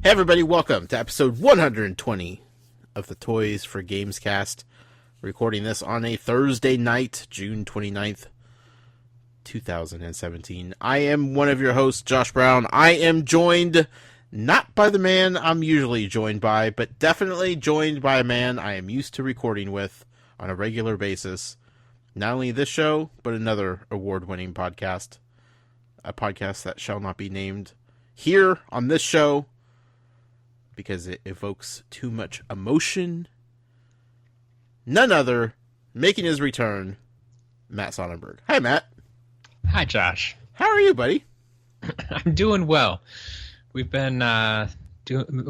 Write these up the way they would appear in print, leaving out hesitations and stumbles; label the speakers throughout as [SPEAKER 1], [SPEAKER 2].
[SPEAKER 1] Hey everybody, welcome to episode 120 of the Toys for Games cast. Recording this on a Thursday night, June 29th, 2017. I am one of your hosts, Josh Brown. I am joined not by the man I'm usually joined by, but definitely joined by a man I am used to recording with on a regular basis. Not only this show, but another award-winning podcast. A podcast that shall not be named here on this show, because it evokes too much emotion. None other, making his return, Matt Sonnenberg. Hi, Matt.
[SPEAKER 2] Hi, Josh.
[SPEAKER 1] How are you, buddy?
[SPEAKER 2] I'm doing well. We've been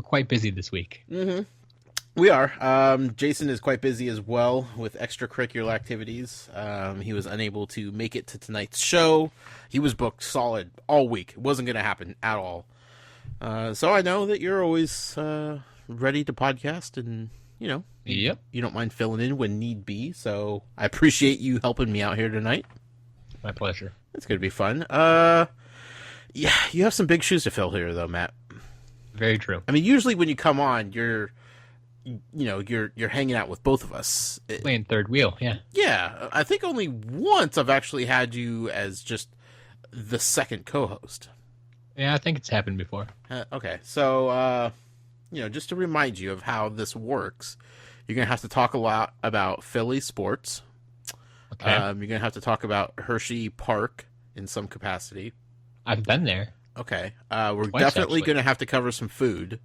[SPEAKER 2] quite busy this week.
[SPEAKER 1] Mm-hmm. We are. Jason is quite busy as well with extracurricular activities. He was unable to make it to tonight's show. He was booked solid all week. It wasn't going to happen at all. So I know that you're always ready to podcast, and you don't mind filling in when need be. So I appreciate you helping me out here tonight.
[SPEAKER 2] My pleasure. It's
[SPEAKER 1] going to be fun. Yeah, you have some big shoes to fill here, though, Matt.
[SPEAKER 2] Very true.
[SPEAKER 1] I mean, usually when you come on, you're hanging out with both of us,
[SPEAKER 2] playing third wheel.
[SPEAKER 1] Yeah. I think only once I've actually had you as just the second co-host.
[SPEAKER 2] Yeah, I think it's happened before.
[SPEAKER 1] Okay, so, just to remind you of how this works, you're going to have to talk a lot about Philly sports.
[SPEAKER 2] Okay.
[SPEAKER 1] You're going to have to talk about Hershey Park in some capacity.
[SPEAKER 2] I've been there.
[SPEAKER 1] Okay. We're definitely going to have to cover some food,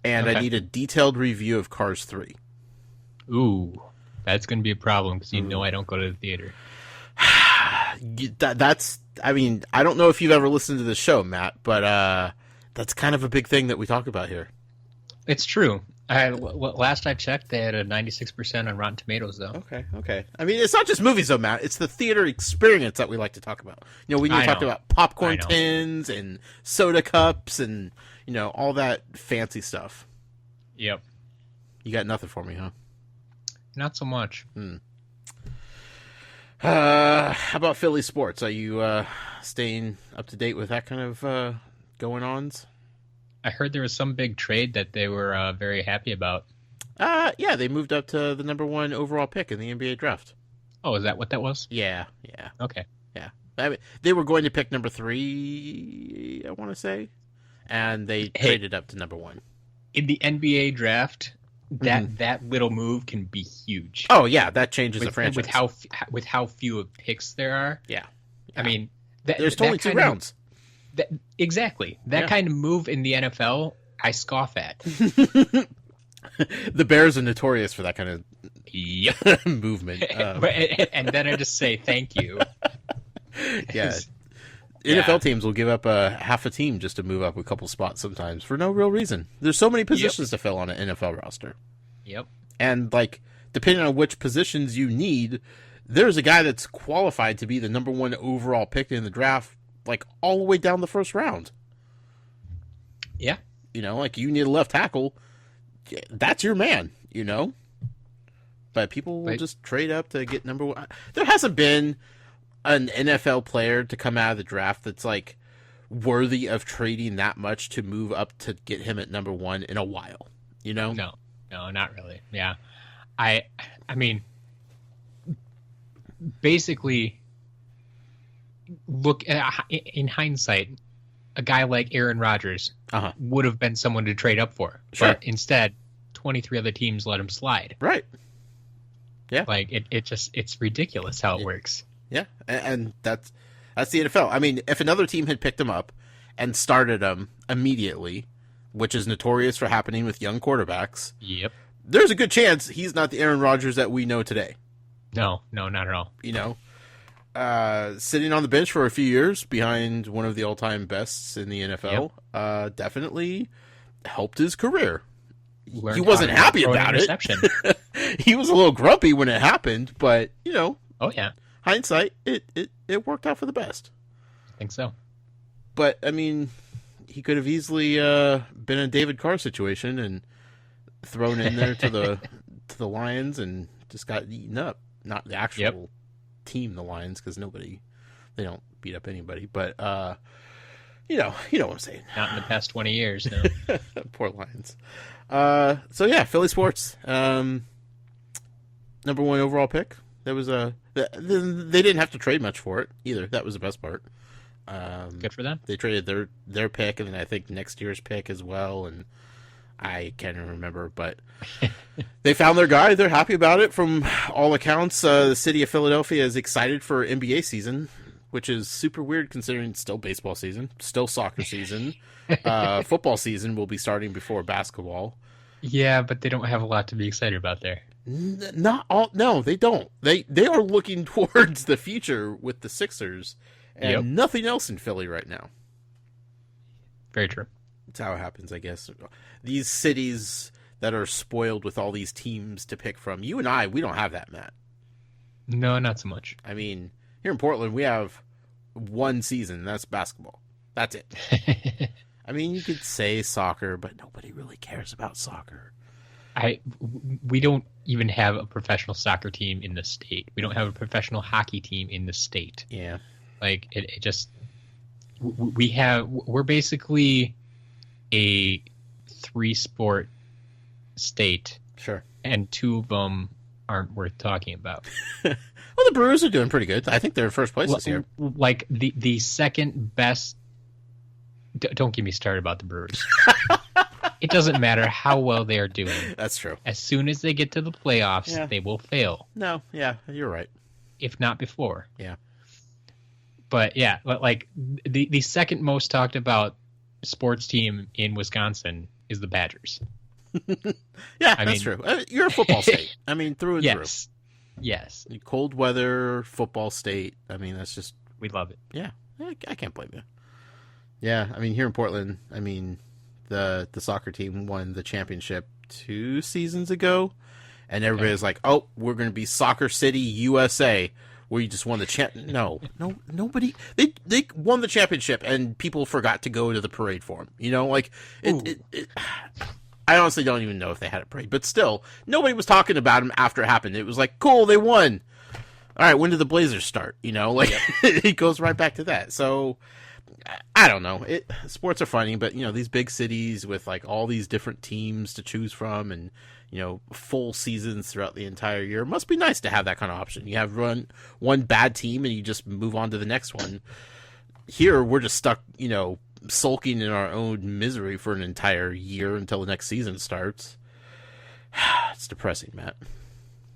[SPEAKER 1] and
[SPEAKER 2] okay.
[SPEAKER 1] I need a detailed review of Cars 3.
[SPEAKER 2] Ooh, that's going to be a problem, because you know I don't go to the theater.
[SPEAKER 1] I don't know if you've ever listened to the show, Matt, but that's kind of a big thing that we talk about here.
[SPEAKER 2] It's true. Last I checked, they had a 96% on Rotten Tomatoes, though.
[SPEAKER 1] Okay. I mean, it's not just movies, though, Matt. It's the theater experience that we like to talk about. When you talked about popcorn tins and soda cups and, all that fancy stuff.
[SPEAKER 2] Yep.
[SPEAKER 1] You got nothing for me, huh?
[SPEAKER 2] Not so much.
[SPEAKER 1] How about Philly sports? Are you staying up to date with that kind of going-ons?
[SPEAKER 2] I heard there was some big trade that they were very happy about.
[SPEAKER 1] Yeah, they moved up to the number 1 overall pick in the NBA draft.
[SPEAKER 2] Oh, is that what that was?
[SPEAKER 1] Yeah.
[SPEAKER 2] Okay.
[SPEAKER 1] Yeah. I mean, they were going to pick number 3, I want to say, and they traded up to number 1.
[SPEAKER 2] In the NBA draft, that little move can be huge.
[SPEAKER 1] Oh yeah, that changes the franchise
[SPEAKER 2] with how few picks there are.
[SPEAKER 1] Yeah.
[SPEAKER 2] I mean,
[SPEAKER 1] there's only 2 rounds.
[SPEAKER 2] Exactly. That kind of move in the NFL, I scoff at.
[SPEAKER 1] The Bears are notorious for that kind of movement.
[SPEAKER 2] And then I just say thank you.
[SPEAKER 1] Yeah. NFL teams will give up half a team just to move up a couple spots sometimes for no real reason. There's so many positions to fill on an NFL roster.
[SPEAKER 2] Yep.
[SPEAKER 1] And, depending on which positions you need, there's a guy that's qualified to be the number 1 overall pick in the draft, all the way down the first round.
[SPEAKER 2] Yeah.
[SPEAKER 1] You need a left tackle. That's your man, But people will just trade up to get number 1. There hasn't been an NFL player to come out of the draft that's worthy of trading that much to move up to get him at number 1 in a while,
[SPEAKER 2] No, not really. Yeah. I mean, basically, look in hindsight, a guy like Aaron Rodgers would have been someone to trade up for.
[SPEAKER 1] Sure.
[SPEAKER 2] But instead, 23 other teams let him slide.
[SPEAKER 1] Right. Yeah.
[SPEAKER 2] It's ridiculous how it works.
[SPEAKER 1] Yeah, and that's the NFL. I mean, if another team had picked him up and started him immediately, which is notorious for happening with young quarterbacks,
[SPEAKER 2] yep,
[SPEAKER 1] there's a good chance he's not the Aaron Rodgers that we know today.
[SPEAKER 2] No, not at all.
[SPEAKER 1] Sitting on the bench for a few years behind one of the all-time bests in the NFL, definitely helped his career. He wasn't happy about it. He was a little grumpy when it happened, but,
[SPEAKER 2] Oh, yeah.
[SPEAKER 1] Hindsight, it worked out for the best.
[SPEAKER 2] I think so.
[SPEAKER 1] But, I mean, he could have easily been a David Carr situation and thrown in there to the Lions and just got eaten up. Not the actual team, the Lions, because they don't beat up anybody. But, You know what I'm saying.
[SPEAKER 2] Not in the past 20 years, no.
[SPEAKER 1] Poor Lions. So yeah, Philly sports. Number 1 overall pick. That was they didn't have to trade much for it either. That was the best part.
[SPEAKER 2] Good for them.
[SPEAKER 1] They traded their pick, and then I think next year's pick as well, and I can't even remember, but they found their guy. They're happy about it. From all accounts, the city of Philadelphia is excited for NBA season, which is super weird considering it's still baseball season, still soccer season. Football season will be starting before basketball.
[SPEAKER 2] Yeah, but they don't have a lot to be excited about there.
[SPEAKER 1] Not all. No, they don't. They are looking towards the future with the Sixers and nothing else in Philly right now.
[SPEAKER 2] Very true.
[SPEAKER 1] That's how it happens, I guess. These cities that are spoiled with all these teams to pick from. You and I, we don't have that, Matt.
[SPEAKER 2] No, not so much.
[SPEAKER 1] I mean, here in Portland, we have one season. That's basketball. That's it. I mean, you could say soccer, but nobody really cares about soccer.
[SPEAKER 2] We don't even have a professional soccer team in the state. We don't have a professional hockey team in the state.
[SPEAKER 1] Yeah.
[SPEAKER 2] Like, it just... We're basically a 3-sport state.
[SPEAKER 1] Sure.
[SPEAKER 2] And 2 of them aren't worth talking about.
[SPEAKER 1] Well, the Brewers are doing pretty good. I think they're in first place this year.
[SPEAKER 2] Like, the second best... Don't get me started about the Brewers. It doesn't matter how well they are doing.
[SPEAKER 1] That's true.
[SPEAKER 2] As soon as they get to the playoffs, they will fail.
[SPEAKER 1] No, yeah, you're right.
[SPEAKER 2] If not before.
[SPEAKER 1] Yeah.
[SPEAKER 2] But yeah, like the second most talked about sports team in Wisconsin is the Badgers.
[SPEAKER 1] Yeah, that's true. You're a football state. I mean, through and through.
[SPEAKER 2] Yes.
[SPEAKER 1] Cold weather, football state. I mean, that's just...
[SPEAKER 2] We love it.
[SPEAKER 1] Yeah, I can't blame you. Yeah, I mean, here in Portland, I mean, the soccer team won the championship 2 seasons ago, and everybody's like, oh, we're going to be Soccer City, USA, where you just won the No, nobody... They won the championship, and people forgot to go to the parade for them. You know, like, I honestly don't even know if they had a parade, but still, nobody was talking about them after it happened. It was like, cool, they won. All right, when did the Blazers start? You know, like, it goes right back to that. So... I don't know. Sports are funny, but, you know, these big cities with, like, all these different teams to choose from and, you know, full seasons throughout the entire year. It must be nice to have that kind of option. You have one bad team and you just move on to the next one. Here, we're just stuck, you know, sulking in our own misery for an entire year until the next season starts. It's depressing, Matt.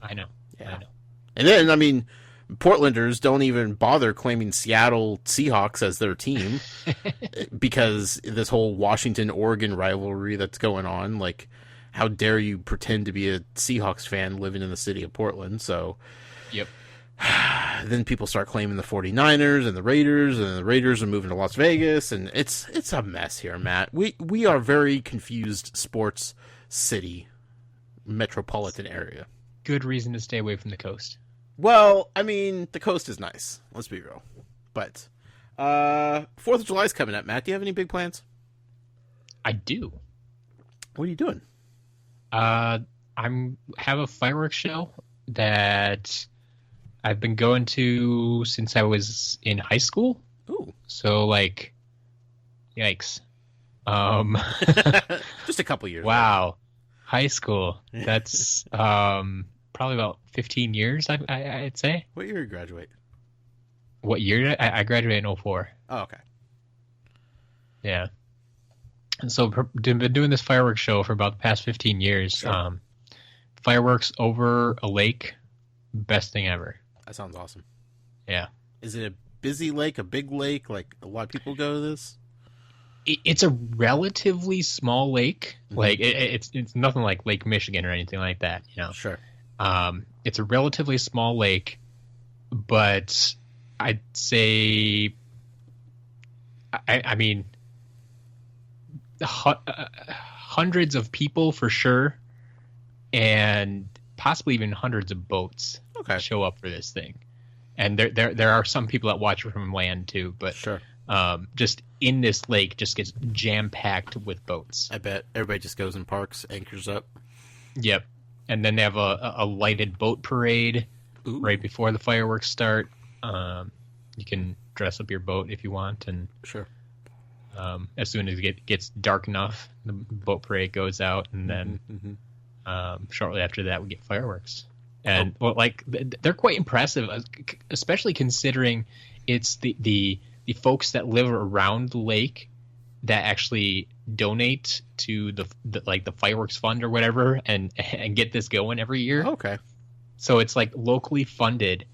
[SPEAKER 2] I know.
[SPEAKER 1] Yeah.
[SPEAKER 2] I know.
[SPEAKER 1] And then, I mean... Portlanders don't even bother claiming Seattle Seahawks as their team because this whole Washington-Oregon rivalry that's going on. Like, how dare you pretend to be a Seahawks fan living in the city of Portland? So,
[SPEAKER 2] yep.
[SPEAKER 1] Then people start claiming the 49ers and the Raiders are moving to Las Vegas, and it's a mess here, Matt. We are a very confused sports city, metropolitan area.
[SPEAKER 2] Good reason to stay away from the coast.
[SPEAKER 1] Well, I mean, the coast is nice. Let's be real. But 4th of July is coming up, Matt. Do you have any big plans?
[SPEAKER 2] I do.
[SPEAKER 1] What are you doing?
[SPEAKER 2] Have a fireworks show that I've been going to since I was in high school.
[SPEAKER 1] Ooh.
[SPEAKER 2] So, like, yikes.
[SPEAKER 1] Just a couple years.
[SPEAKER 2] Wow. Ago. High school. That's probably about 15 years, I'd say.
[SPEAKER 1] What year did you graduate?
[SPEAKER 2] What year? I graduated in 2004.
[SPEAKER 1] Oh, okay.
[SPEAKER 2] Yeah. And so been doing this fireworks show for about the past 15 years. Sure. Fireworks over a lake, best thing ever.
[SPEAKER 1] That sounds awesome.
[SPEAKER 2] Yeah.
[SPEAKER 1] Is it a busy lake, a big lake? Like, a lot of people go to this?
[SPEAKER 2] It's a relatively small lake. Mm-hmm. Like, it's nothing like Lake Michigan or anything like that, you know?
[SPEAKER 1] Sure.
[SPEAKER 2] It's a relatively small lake, but I'd say, I mean, hundreds of people for sure, and possibly even hundreds of boats show up for this thing. And there are some people that watch from land too, but
[SPEAKER 1] sure.
[SPEAKER 2] Just in this lake just gets jam-packed with boats.
[SPEAKER 1] I bet everybody just goes and parks, anchors up.
[SPEAKER 2] Yep. And then they have a lighted boat parade right before the fireworks start. You can dress up your boat if you want, and
[SPEAKER 1] sure.
[SPEAKER 2] As soon as it gets dark enough, the boat parade goes out, and then shortly after that, we get fireworks. And well, like they're quite impressive, especially considering it's the folks that live around the lake that actually donate to the fireworks fund or whatever, and get this going every year.
[SPEAKER 1] Okay.
[SPEAKER 2] So it's like locally funded,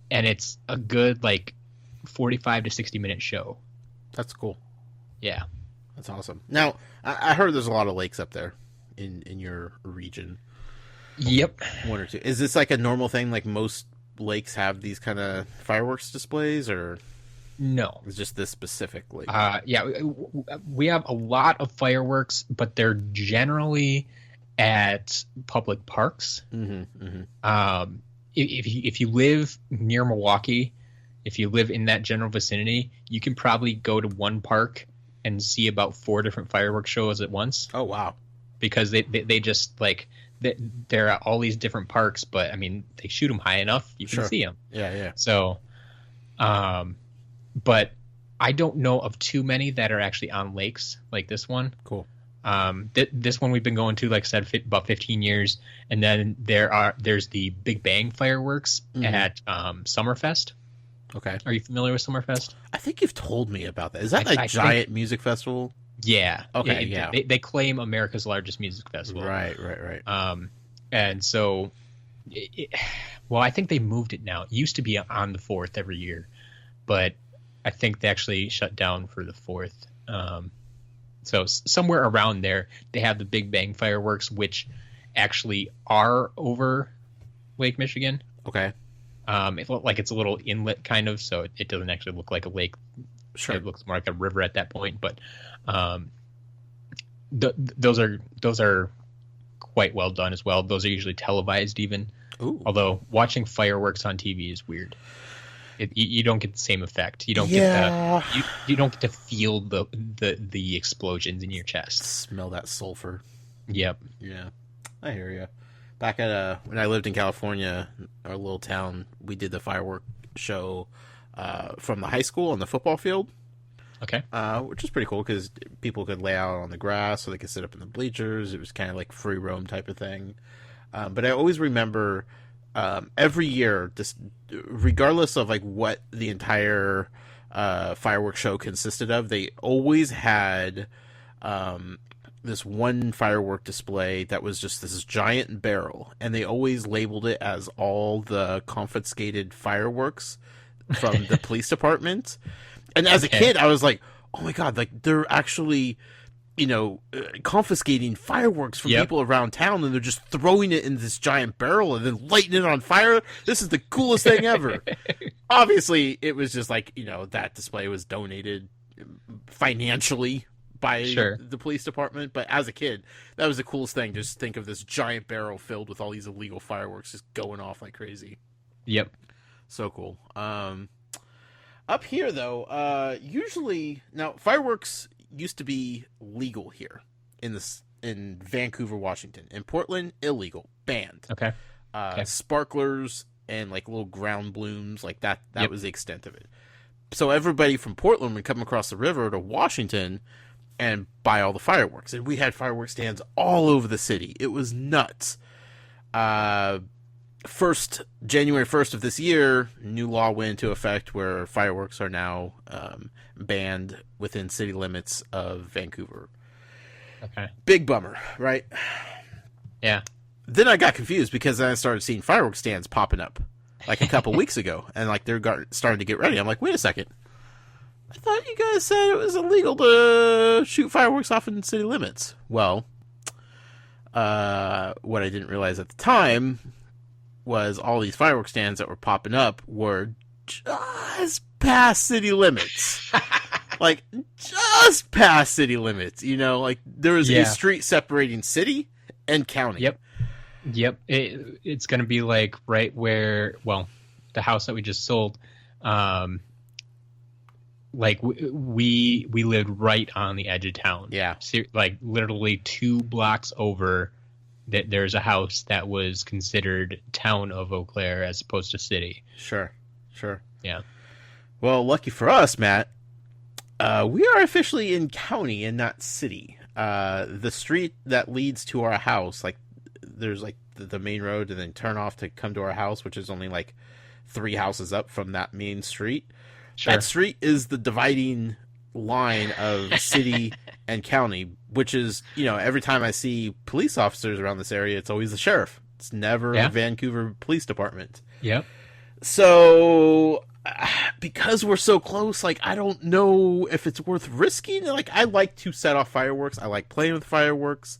[SPEAKER 2] and it's a good like 45 to 60 minute show.
[SPEAKER 1] That's cool.
[SPEAKER 2] Yeah,
[SPEAKER 1] that's awesome. Now I heard there's a lot of lakes up there in your region.
[SPEAKER 2] Yep.
[SPEAKER 1] One or two. Is this like a normal thing? Like most lakes have these kind of fireworks displays, or
[SPEAKER 2] no?
[SPEAKER 1] It's just this specific lake.
[SPEAKER 2] Yeah, we have a lot of fireworks, but they're generally at public parks. If you live near Milwaukee, if you live in that general vicinity, you can probably go to one park and see about 4 different fireworks shows at once.
[SPEAKER 1] Oh wow!
[SPEAKER 2] Because they just like. They're at all these different parks, but I mean, they shoot them high enough you can see them.
[SPEAKER 1] Yeah.
[SPEAKER 2] So, but I don't know of too many that are actually on lakes like this one.
[SPEAKER 1] Cool.
[SPEAKER 2] This one we've been going to, like I said, about 15 years, and then there's the Big Bang fireworks at Summerfest.
[SPEAKER 1] Okay.
[SPEAKER 2] Are you familiar with Summerfest?
[SPEAKER 1] I think you've told me about that. Is that a giant music festival?
[SPEAKER 2] Yeah.
[SPEAKER 1] Okay. Yeah.
[SPEAKER 2] They claim America's largest music festival.
[SPEAKER 1] Right.
[SPEAKER 2] And so, I think they moved it now. It used to be on the 4th every year, but I think they actually shut down for the 4th. So somewhere around there, they have the Big Bang fireworks, which actually are over Lake Michigan.
[SPEAKER 1] Okay.
[SPEAKER 2] It looks like it's a little inlet kind of, so it doesn't actually look like a lake.
[SPEAKER 1] Sure.
[SPEAKER 2] It looks more like a river at that point, but those are quite well done as well. Those are usually televised even.
[SPEAKER 1] Ooh.
[SPEAKER 2] Although watching fireworks on TV is weird. You don't get the same effect. You don't get you don't get to feel the explosions in your chest.
[SPEAKER 1] Smell that sulfur.
[SPEAKER 2] Yep.
[SPEAKER 1] Yeah, I hear you. Back at when I lived in California, our little town, we did the firework show from the high school on the football field.
[SPEAKER 2] Okay.
[SPEAKER 1] Which is pretty cool because people could lay out on the grass or they could sit up in the bleachers. It was kind of like free roam type of thing. But I always remember every year, just regardless of like what the entire fireworks show consisted of, they always had this one firework display that was just this giant barrel, and they always labeled it as all the confiscated fireworks from the police department. And as a kid, I was like, oh my God, like they're actually, confiscating fireworks from people around town, and they're just throwing it in this giant barrel and then lighting it on fire. This is the coolest thing ever. Obviously, it was just like, that display was donated financially by the police department. But as a kid, that was the coolest thing. Just think of this giant barrel filled with all these illegal fireworks just going off like crazy.
[SPEAKER 2] Yep.
[SPEAKER 1] So cool. Up here, though, usually now fireworks used to be legal here in Vancouver, Washington. In Portland, illegal, banned.
[SPEAKER 2] Okay.
[SPEAKER 1] Sparklers and like little ground blooms, like that was the extent of it. So everybody from Portland would come across the river to Washington and buy all the fireworks, and we had fireworks stands all over the city. It was nuts. January 1st of this year, new law went into effect where fireworks are now banned within city limits of Vancouver.
[SPEAKER 2] Okay.
[SPEAKER 1] Big bummer, right?
[SPEAKER 2] Yeah.
[SPEAKER 1] Then I got confused because then I started seeing fireworks stands popping up like a couple weeks ago, and like they're starting to get ready. I'm like, wait a second. I thought you guys said it was illegal to shoot fireworks off in city limits. Well, what I didn't realize at the time was all these fireworks stands that were popping up were just past city limits. Like, just past city limits, like there was a street separating city and county.
[SPEAKER 2] Yep. It's going to be like right where, the house that we just sold, like we lived right on the edge of town.
[SPEAKER 1] Yeah.
[SPEAKER 2] Like literally 2 blocks over, that there's a house that was considered town of Eau Claire as opposed to city.
[SPEAKER 1] Sure.
[SPEAKER 2] Yeah.
[SPEAKER 1] Well, lucky for us, Matt, We are officially in county and not city. The street that leads to our house, like there's like the main road and then turn off to come to our house, which is only like 3 houses up from that main street. Sure. That street is the dividing line of city and county, which is, every time I see police officers around this area, it's always the sheriff. It's never the Vancouver Police Department.
[SPEAKER 2] Yep.
[SPEAKER 1] So because we're so close, like, I don't know if it's worth risking. Like, I like to set off fireworks. I like playing with fireworks.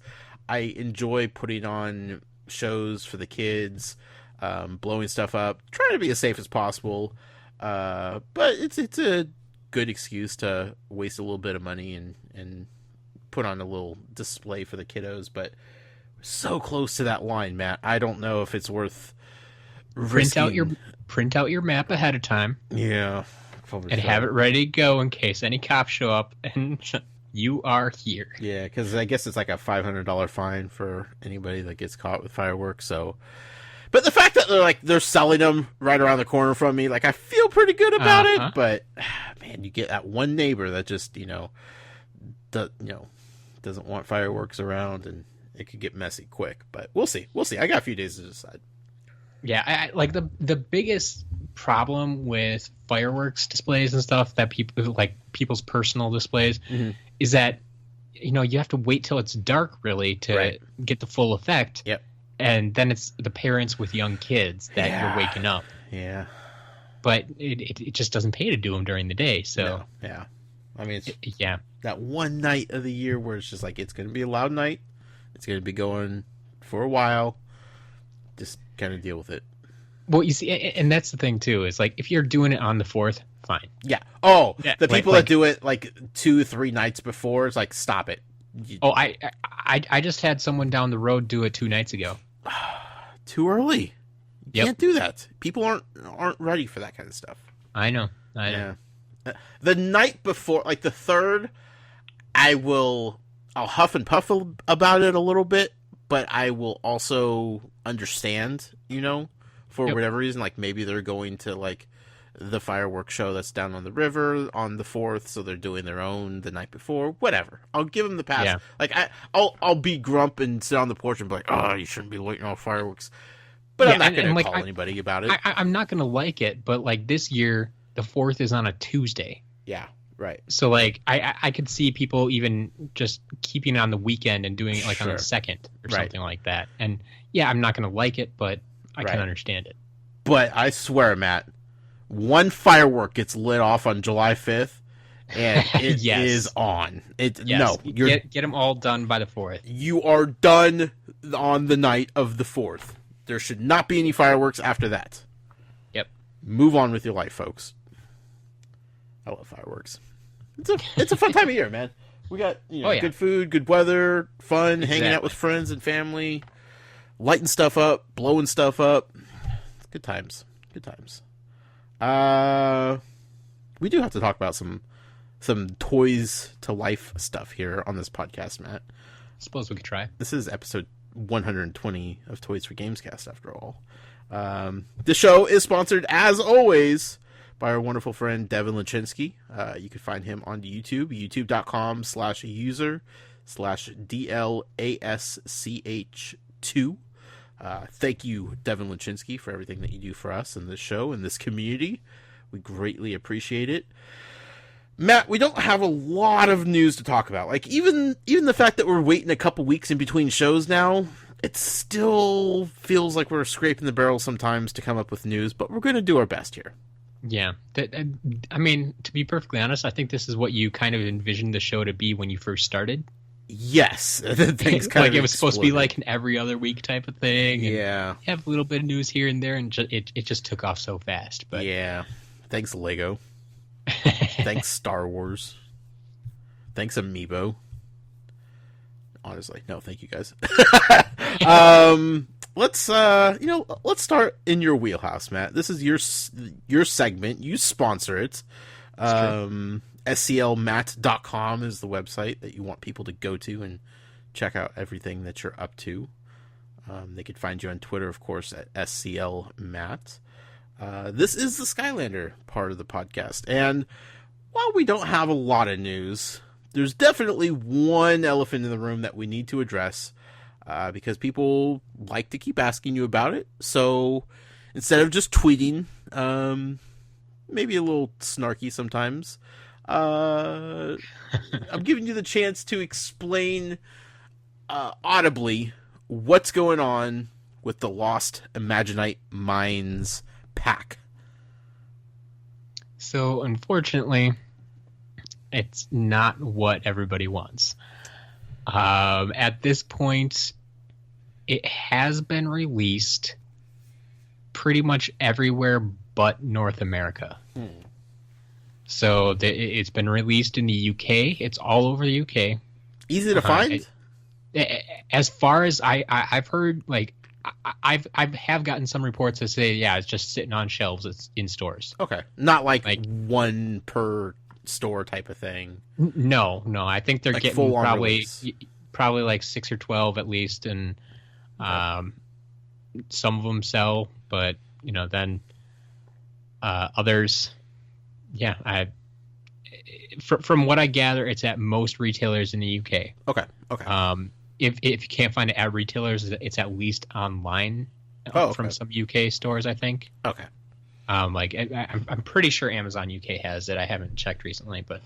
[SPEAKER 1] I enjoy putting on shows for the kids, blowing stuff up, trying to be as safe as possible. But it's a good excuse to waste a little bit of money and put on a little display for the kiddos. But we're so close to that line, Matt. I don't know if it's worth risking.
[SPEAKER 2] Print out your map ahead of time.
[SPEAKER 1] Yeah.
[SPEAKER 2] And have it ready to go in case any cops show up and you are here.
[SPEAKER 1] Yeah, because I guess it's like a $500 fine for anybody that gets caught with fireworks. So, but the fact that they're selling them right around the corner from me, like, I feel pretty good about it. But man, you get that one neighbor that just doesn't want fireworks around, and it could get messy quick. But we'll see. I got a few days to decide.
[SPEAKER 2] Yeah, I like the biggest problem with fireworks displays and stuff that people's personal displays is that you have to wait till it's dark really to get the full effect.
[SPEAKER 1] Yep. And
[SPEAKER 2] then it's the parents with young kids that you're waking up.
[SPEAKER 1] Yeah.
[SPEAKER 2] But it just doesn't pay to do them during the day. So
[SPEAKER 1] no. Yeah. I mean, it's that one night of the year where it's just like, it's going to be a loud night. It's going to be going for a while. Just kind of deal with it.
[SPEAKER 2] Well, you see, and that's the thing too. Is like if you're doing it on the 4th, fine.
[SPEAKER 1] Yeah. Oh, yeah, the people that do it like 2-3 nights before, it's like, stop it.
[SPEAKER 2] I just had someone down the road do it 2 nights ago.
[SPEAKER 1] Too early. You can't do that. People aren't ready for that kind of stuff.
[SPEAKER 2] I know.
[SPEAKER 1] Yeah. The night before, like the 3rd, I'll huff and puff about it a little bit. But I will also understand, for whatever reason, like maybe they're going to like the fireworks show that's down on the river on the 4th, so they're doing their own the night before. Whatever, I'll give them the pass. Yeah. Like I'll be grump and sit on the porch and be like, oh, you shouldn't be lighting off fireworks. But I'm not going to call anybody about it.
[SPEAKER 2] I'm not going to like it, but like this year, the 4th is on a Tuesday.
[SPEAKER 1] Yeah. Right.
[SPEAKER 2] So like I could see people even just keeping it on the weekend and doing it like on the 2nd or something like that. And yeah, I'm not going to like it, but I can understand it.
[SPEAKER 1] But I swear, Matt, one firework gets lit off on July 5th and it is on. No,
[SPEAKER 2] get them all done by the 4th.
[SPEAKER 1] You are done on the night of the 4th. There should not be any fireworks after that.
[SPEAKER 2] Yep.
[SPEAKER 1] Move on with your life, folks. I love fireworks. It's a fun time of year, man. We got good food, good weather, fun, hanging out with friends and family, lighting stuff up, blowing stuff up. It's good times. Good times. We do have to talk about some toys to life stuff here on this podcast, Matt.
[SPEAKER 2] I suppose we could try.
[SPEAKER 1] This is episode 120 of Toys for Gamescast, after all. The show is sponsored, as always, by our wonderful friend Devin Lachinsky. You can find him on YouTube, youtube.com/user/DLASCH2. Thank you, Devin Lachinsky, for everything that you do for us in this show and this community. We greatly appreciate it. Matt, we don't have a lot of news to talk about. Like, even the fact that we're waiting a couple weeks in between shows now, it still feels like we're scraping the barrel sometimes to come up with news, but we're going to do our best here.
[SPEAKER 2] Yeah. I mean, to be perfectly honest, I think this is what you kind of envisioned the show to be when you first started.
[SPEAKER 1] Yes.
[SPEAKER 2] Things kind like of it was supposed to be like an every other week type of thing. And
[SPEAKER 1] yeah.
[SPEAKER 2] You have a little bit of news here and there, and it just took off so fast. But
[SPEAKER 1] yeah. Thanks, Lego. Thanks, Star Wars. Thanks, Amiibo. Honestly, no, thank you guys. Let's start in your wheelhouse, Matt. This is your segment. You sponsor it. SCLMatt.com is the website that you want people to go to and check out everything that you're up to. They could find you on Twitter, of course, at SCLMatt. This is the Skylander part of the podcast, and while we don't have a lot of news, there's definitely one elephant in the room that we need to address, because people like to keep asking you about it. So instead of just tweeting, maybe a little snarky sometimes, I'm giving you the chance to explain audibly what's going on with the Lost Imaginite Mines pack.
[SPEAKER 2] So, unfortunately, it's not what everybody wants. At this point, it has been released pretty much everywhere but North America. So, it's been released in the UK. It's all over the UK.
[SPEAKER 1] Easy to find?
[SPEAKER 2] As far as I've heard, like, I have gotten some reports that say, yeah, it's just sitting on shelves. It's in stores.
[SPEAKER 1] Okay, not like one per store type of thing.
[SPEAKER 2] No. I think they're
[SPEAKER 1] like
[SPEAKER 2] getting probably like 6 or 12 at least, and some of them sell, but then others, yeah. From what I gather, it's at most retailers in the UK.
[SPEAKER 1] Okay.
[SPEAKER 2] If you can't find it at retailers, it's at least online from some UK stores, I think.
[SPEAKER 1] Okay.
[SPEAKER 2] I'm pretty sure Amazon UK has it. I haven't checked recently, but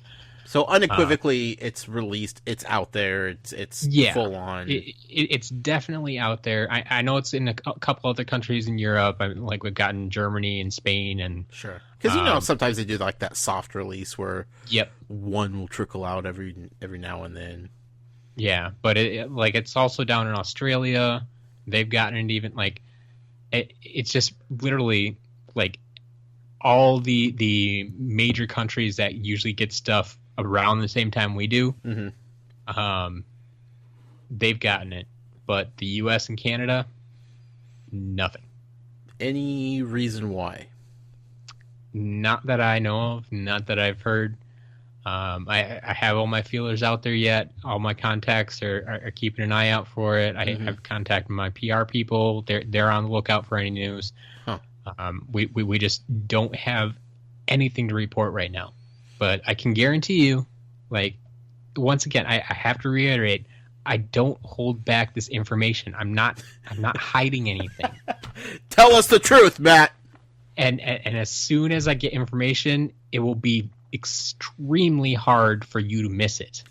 [SPEAKER 1] so unequivocally, it's released. It's out there. It's full on.
[SPEAKER 2] It's definitely out there. I know it's in a couple other countries in Europe. Like we've gotten Germany and Spain and
[SPEAKER 1] sure, because sometimes they do like that soft release where one will trickle out every now and then.
[SPEAKER 2] Yeah, but it's also down in Australia. They've gotten it even it's just literally like all the major countries that usually get stuff around the same time we do. Mm-hmm. They've gotten it, but the U.S. and Canada, nothing.
[SPEAKER 1] Any reason why?
[SPEAKER 2] Not that I know of. Not that I've heard. I have all my feelers out there yet. All my contacts are keeping an eye out for it. I have contacted my PR people. They're on the lookout for any news. Huh. We just don't have anything to report right now. But I can guarantee you, once again, I have to reiterate, I don't hold back this information. I'm not hiding anything.
[SPEAKER 1] Tell us the truth, Matt.
[SPEAKER 2] And as soon as I get information, it will be extremely hard for you to miss it.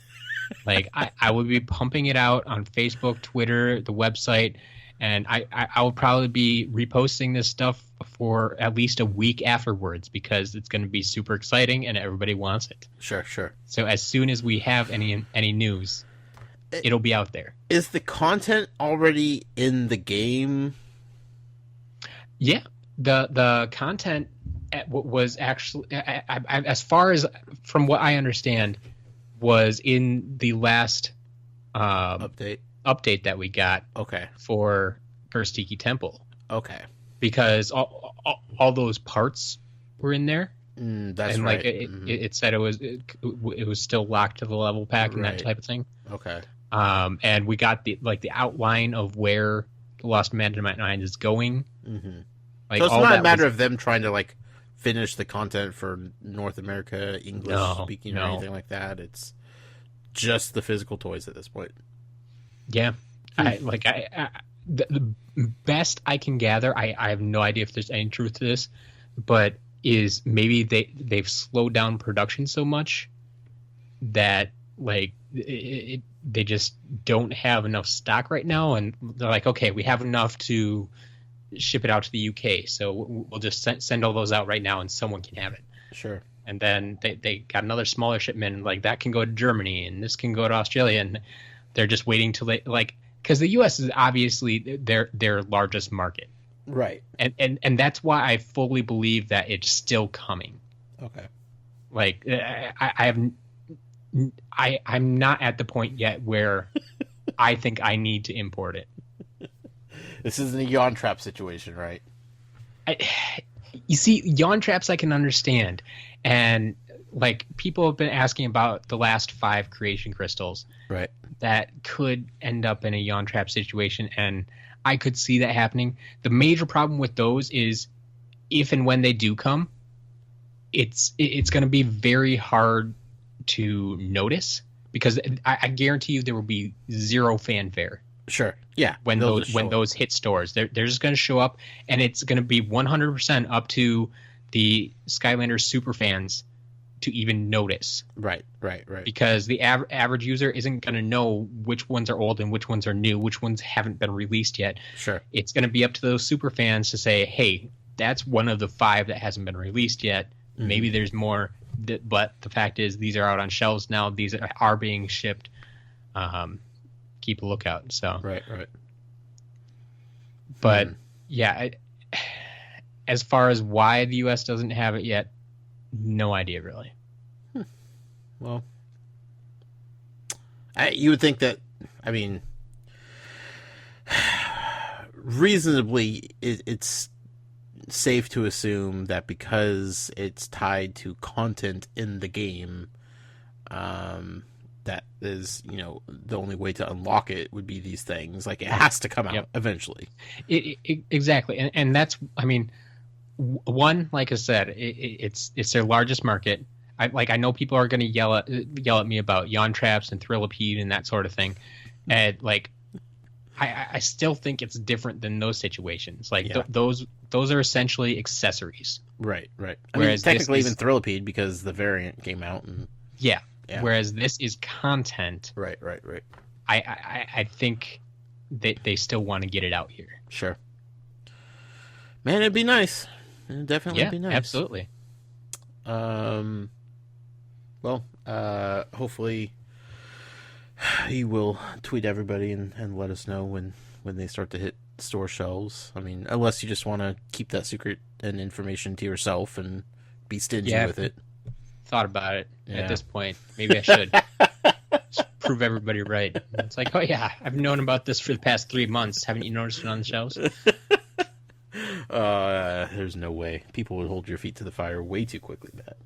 [SPEAKER 2] I will be pumping it out on Facebook, Twitter, the website, and I will probably be reposting this stuff for at least a week afterwards because it's going to be super exciting and everybody wants it.
[SPEAKER 1] Sure.
[SPEAKER 2] So as soon as we have any news, it'll be out there.
[SPEAKER 1] Is the content already in the game?
[SPEAKER 2] Yeah, the content was actually, as far as from what I understand, was in the last update that we got. Okay. For Tiki Temple. Okay. Because all those parts were in there.
[SPEAKER 1] That's right.
[SPEAKER 2] It said it was still locked to the level pack and that type of thing.
[SPEAKER 1] Okay.
[SPEAKER 2] And we got the outline of where the Lost Imaginite Mine is going.
[SPEAKER 1] Mm-hmm. So it's not a matter of them trying to finish the content for North America, English speaking, or anything like that. It's just the physical toys at this point.
[SPEAKER 2] Yeah. The best I can gather, I have no idea if there's any truth to this, but is maybe they've slowed down production so much that they just don't have enough stock right now, and they're like, okay, we have enough to ship it out to the UK, so we'll just send all those out right now and someone can have it.
[SPEAKER 1] Sure.
[SPEAKER 2] And then they got another smaller shipment, that can go to Germany and this can go to Australia, and they're just waiting to because the US is obviously their largest market.
[SPEAKER 1] Right.
[SPEAKER 2] And that's why I fully believe that it's still coming.
[SPEAKER 1] Okay.
[SPEAKER 2] I'm not at the point yet where I think I need to import it.
[SPEAKER 1] This isn't a yawn trap situation, right?
[SPEAKER 2] You see, yawn traps I can understand. And people have been asking about the last 5 creation crystals.
[SPEAKER 1] Right.
[SPEAKER 2] That could end up in a yawn trap situation, and I could see that happening. The major problem with those is if and when they do come, it's going to be very hard to notice because I guarantee you there will be zero fanfare.
[SPEAKER 1] Sure. Yeah.
[SPEAKER 2] When those hit stores, they're just going to show up, and it's going to be 100% up to the Skylanders super fans to even notice.
[SPEAKER 1] Right.
[SPEAKER 2] Because the average user isn't going to know which ones are old and which ones are new, which ones haven't been released yet.
[SPEAKER 1] Sure.
[SPEAKER 2] It's going to be up to those super fans to say, hey, that's one of the 5 that hasn't been released yet. Mm-hmm. Maybe there's more, but the fact is these are out on shelves now. These are being shipped. Keep a lookout. So
[SPEAKER 1] right.
[SPEAKER 2] But yeah, as far as why the U.S. doesn't have it yet, no idea really.
[SPEAKER 1] Well, you would think that. I mean, reasonably, it's safe to assume that because it's tied to content in the game, that is, the only way to unlock it would be these things. Like, it has to come out eventually.
[SPEAKER 2] Exactly. And that's, I mean, one, like I said, it's their largest market. I know people are going to yell at me about yawn traps and Thrillipede and that sort of thing. And I still think it's different than those situations. Like those are essentially accessories.
[SPEAKER 1] Right. I mean, technically even Thrillipede because the variant came out and
[SPEAKER 2] yeah. Whereas this is content.
[SPEAKER 1] Right.
[SPEAKER 2] I think that they still want to get it out here.
[SPEAKER 1] Sure. Man, it'd be nice. It'd definitely be nice.
[SPEAKER 2] Absolutely.
[SPEAKER 1] Well, hopefully he will tweet everybody and let us know when they start to hit store shelves. I mean, unless you just want to keep that secret and information to yourself and be stingy with it.
[SPEAKER 2] Thought about it at this point. Maybe I should. Just prove everybody right. It's like, oh yeah, I've known about this for the past 3 months. Haven't you noticed it on the shelves?
[SPEAKER 1] There's no way. People would hold your feet to the fire way too quickly, Matt.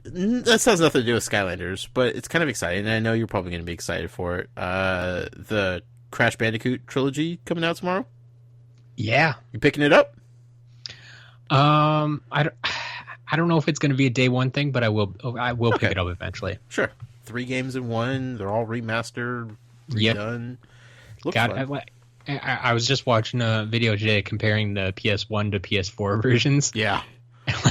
[SPEAKER 1] This has nothing to do with Skylanders, but it's kind of exciting, and I know you're probably going to be excited for it. The Crash Bandicoot trilogy coming out tomorrow?
[SPEAKER 2] Yeah.
[SPEAKER 1] You picking it up?
[SPEAKER 2] I don't know if it's going to be a day one thing, but I will pick it up eventually.
[SPEAKER 1] Sure. 3 games in one. They're all remastered, redone. Looks fun.
[SPEAKER 2] I was just watching a video today comparing the PS1 to PS4 versions.
[SPEAKER 1] Yeah.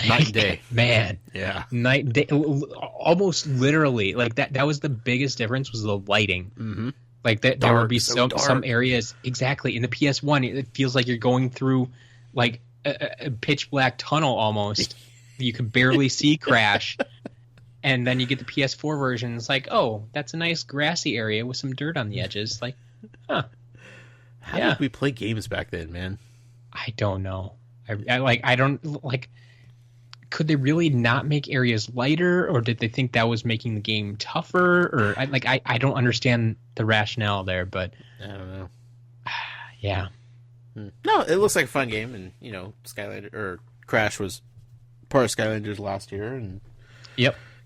[SPEAKER 1] Night and day.
[SPEAKER 2] Man.
[SPEAKER 1] Yeah.
[SPEAKER 2] Night and day. Almost literally. Like that was the biggest difference was the lighting.
[SPEAKER 1] Mm-hmm.
[SPEAKER 2] Like that there would be some areas. Exactly. In the PS1, it feels like you're going through like a pitch black tunnel almost. You could barely see Crash. And then you get the PS4 version. It's like, oh, that's a nice grassy area with some dirt on the edges. Like, huh.
[SPEAKER 1] How did we play games back then, man?
[SPEAKER 2] I don't know. I don't like. Could they really not make areas lighter, or did they think that was making the game tougher? Or I don't understand the rationale there, but
[SPEAKER 1] I don't know.
[SPEAKER 2] Yeah.
[SPEAKER 1] No, it looks like a fun game, and Skylander or Crash was part of Skylanders last year, and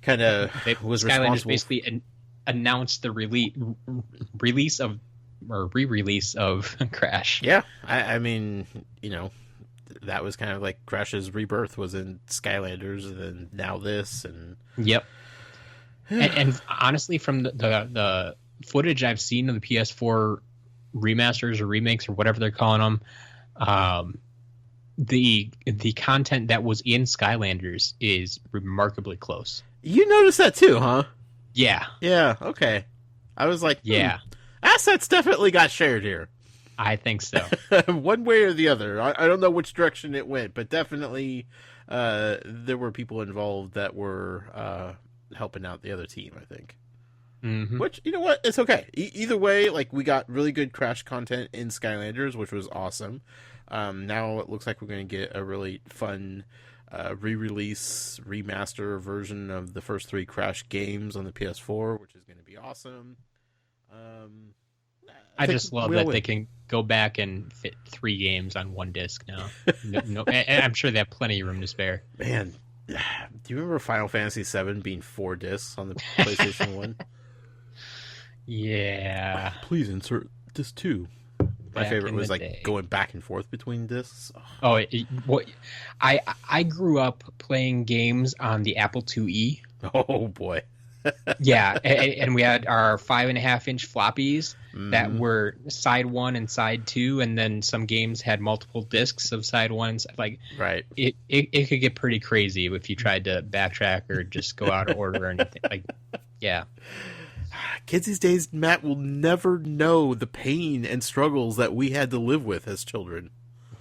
[SPEAKER 1] kind of was
[SPEAKER 2] Skylanders
[SPEAKER 1] responsible.
[SPEAKER 2] Basically announced the re-release of Crash.
[SPEAKER 1] Yeah, I mean, that was kind of like Crash's rebirth was in Skylanders, and then now this, and
[SPEAKER 2] and honestly, from the footage I've seen of the PS4 remasters or remakes or whatever they're calling them, the content that was in Skylanders is remarkably close.
[SPEAKER 1] You noticed that too, huh?
[SPEAKER 2] Yeah.
[SPEAKER 1] Okay. I was like, assets definitely got shared here.
[SPEAKER 2] I think so.
[SPEAKER 1] One way or the other. I don't know which direction it went, but definitely there were people involved that were helping out the other team, I think.
[SPEAKER 2] Mm-hmm.
[SPEAKER 1] Which, you know what? It's okay. Either way, like, we got really good Crash content in Skylanders, which was awesome. Now it looks like we're going to get a really fun re-release, remaster version of the first 3 Crash games on the PS4, which is going to be awesome.
[SPEAKER 2] I just love that they can go back and fit 3 games on one disc now. No, and I'm sure they have plenty of room to spare.
[SPEAKER 1] Man, do you remember Final Fantasy VII being 4 discs on the PlayStation 1?
[SPEAKER 2] Yeah.
[SPEAKER 1] Please insert disc 2. My favorite was going back and forth between discs.
[SPEAKER 2] I grew up playing games on the Apple IIe.
[SPEAKER 1] Oh boy.
[SPEAKER 2] Yeah, and we had our 5.5-inch floppies that were side 1 and side 2, and then some games had multiple discs of side 1. Like,
[SPEAKER 1] right.
[SPEAKER 2] It could get pretty crazy if you tried to backtrack or just go out of order or anything. Like, yeah.
[SPEAKER 1] Kids these days, Matt, will never know the pain and struggles that we had to live with as children.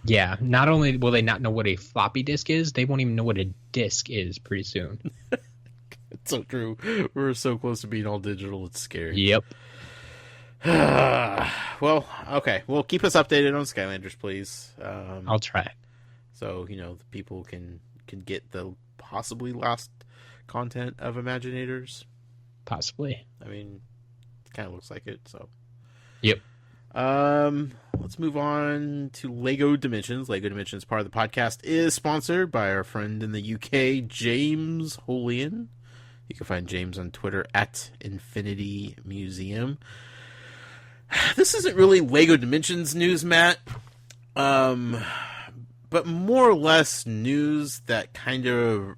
[SPEAKER 2] Yeah, not only will they not know what a floppy disk is, they won't even know what a disc is pretty soon.
[SPEAKER 1] It's so true. We're so close to being all digital, it's scary.
[SPEAKER 2] Yep.
[SPEAKER 1] Well, okay. Well, keep us updated on Skylanders, please.
[SPEAKER 2] I'll try.
[SPEAKER 1] So, the people can get the possibly lost content of Imaginators.
[SPEAKER 2] Possibly.
[SPEAKER 1] I mean, it kind of looks like it, so.
[SPEAKER 2] Yep.
[SPEAKER 1] Let's move on to Lego Dimensions. Lego Dimensions, part of the podcast, is sponsored by our friend in the UK, James Holian. You can find James on Twitter at Infinity Museum. This isn't really Lego Dimensions news, Matt, but more or less news that kind of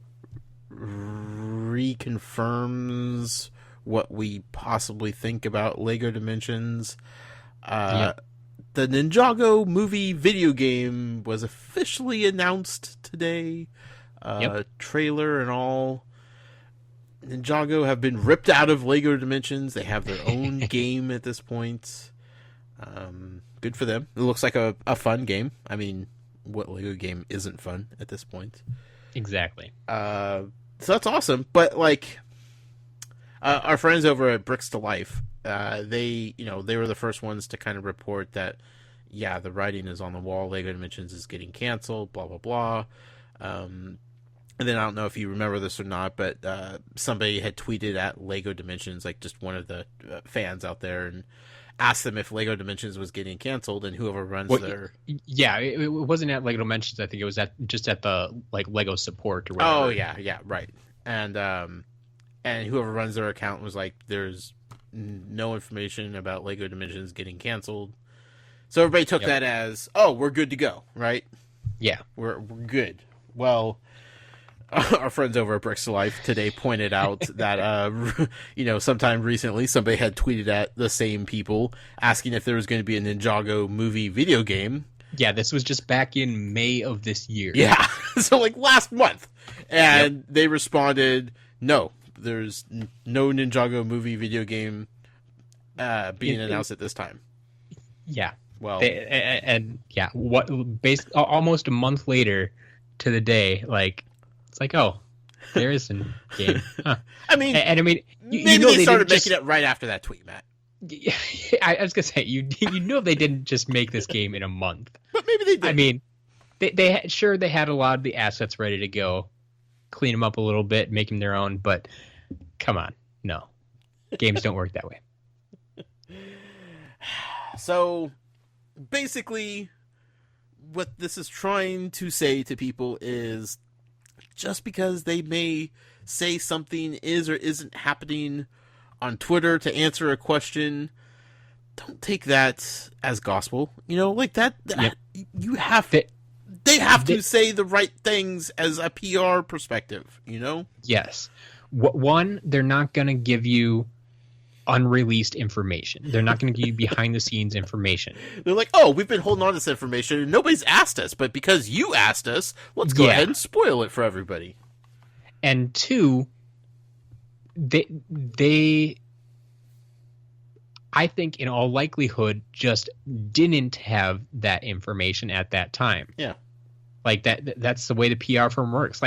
[SPEAKER 1] reconfirms what we possibly think about Lego Dimensions.
[SPEAKER 2] Yep.
[SPEAKER 1] The Ninjago movie video game was officially announced today. Trailer and all. Ninjago have been ripped out of Lego Dimensions. They have their own game at this point. Good for them. It looks like a fun game. I mean, what Lego game isn't fun at this point?
[SPEAKER 2] Exactly.
[SPEAKER 1] So that's awesome. But our friends over at Bricks to Life, they were the first ones to kind of report that, yeah, the writing is on the wall. Lego Dimensions is getting canceled. Blah blah blah. And then I don't know if you remember this or not, but somebody had tweeted at Lego Dimensions, like just one of the fans out there, and asked them if Lego Dimensions was getting canceled, and whoever runs their...
[SPEAKER 2] Yeah, it wasn't at Lego Dimensions. I think it was just at the Lego support or whatever.
[SPEAKER 1] Oh, yeah, right. And whoever runs their account was like, there's no information about Lego Dimensions getting canceled. So everybody took that as, oh, we're good to go, right?
[SPEAKER 2] Yeah.
[SPEAKER 1] We're good. Well... Our friends over at Bricks to Life today pointed out that, sometime recently somebody had tweeted at the same people asking if there was going to be a Ninjago movie video game.
[SPEAKER 2] Yeah, this was just back in May of this year.
[SPEAKER 1] Yeah, so last month. And they responded, no, there's no Ninjago movie video game being announced at this time.
[SPEAKER 2] Yeah.
[SPEAKER 1] Well,
[SPEAKER 2] almost a month later to the day, it's like, oh, there is a game. Huh.
[SPEAKER 1] I mean,
[SPEAKER 2] maybe
[SPEAKER 1] they started making it right after that tweet, Matt.
[SPEAKER 2] I was gonna say you know they didn't just make this game in a month,
[SPEAKER 1] but maybe they did.
[SPEAKER 2] I mean, they had a lot of the assets ready to go, clean them up a little bit, make them their own. But come on, no, games don't work that way.
[SPEAKER 1] So basically, what this is trying to say to people is, just because they may say something is or isn't happening on Twitter to answer a question, don't take that as gospel. That you have they have to say the right things as a PR perspective,
[SPEAKER 2] Yes. One, they're not going to give you unreleased information. They're not going to give you behind the scenes information.
[SPEAKER 1] They're like, oh, we've been holding on to this information and nobody's asked us, but because you asked us, let's go ahead and spoil it for everybody.
[SPEAKER 2] And two, they I think in all likelihood just didn't have that information at that time.
[SPEAKER 1] Yeah.
[SPEAKER 2] That's the way the PR firm works.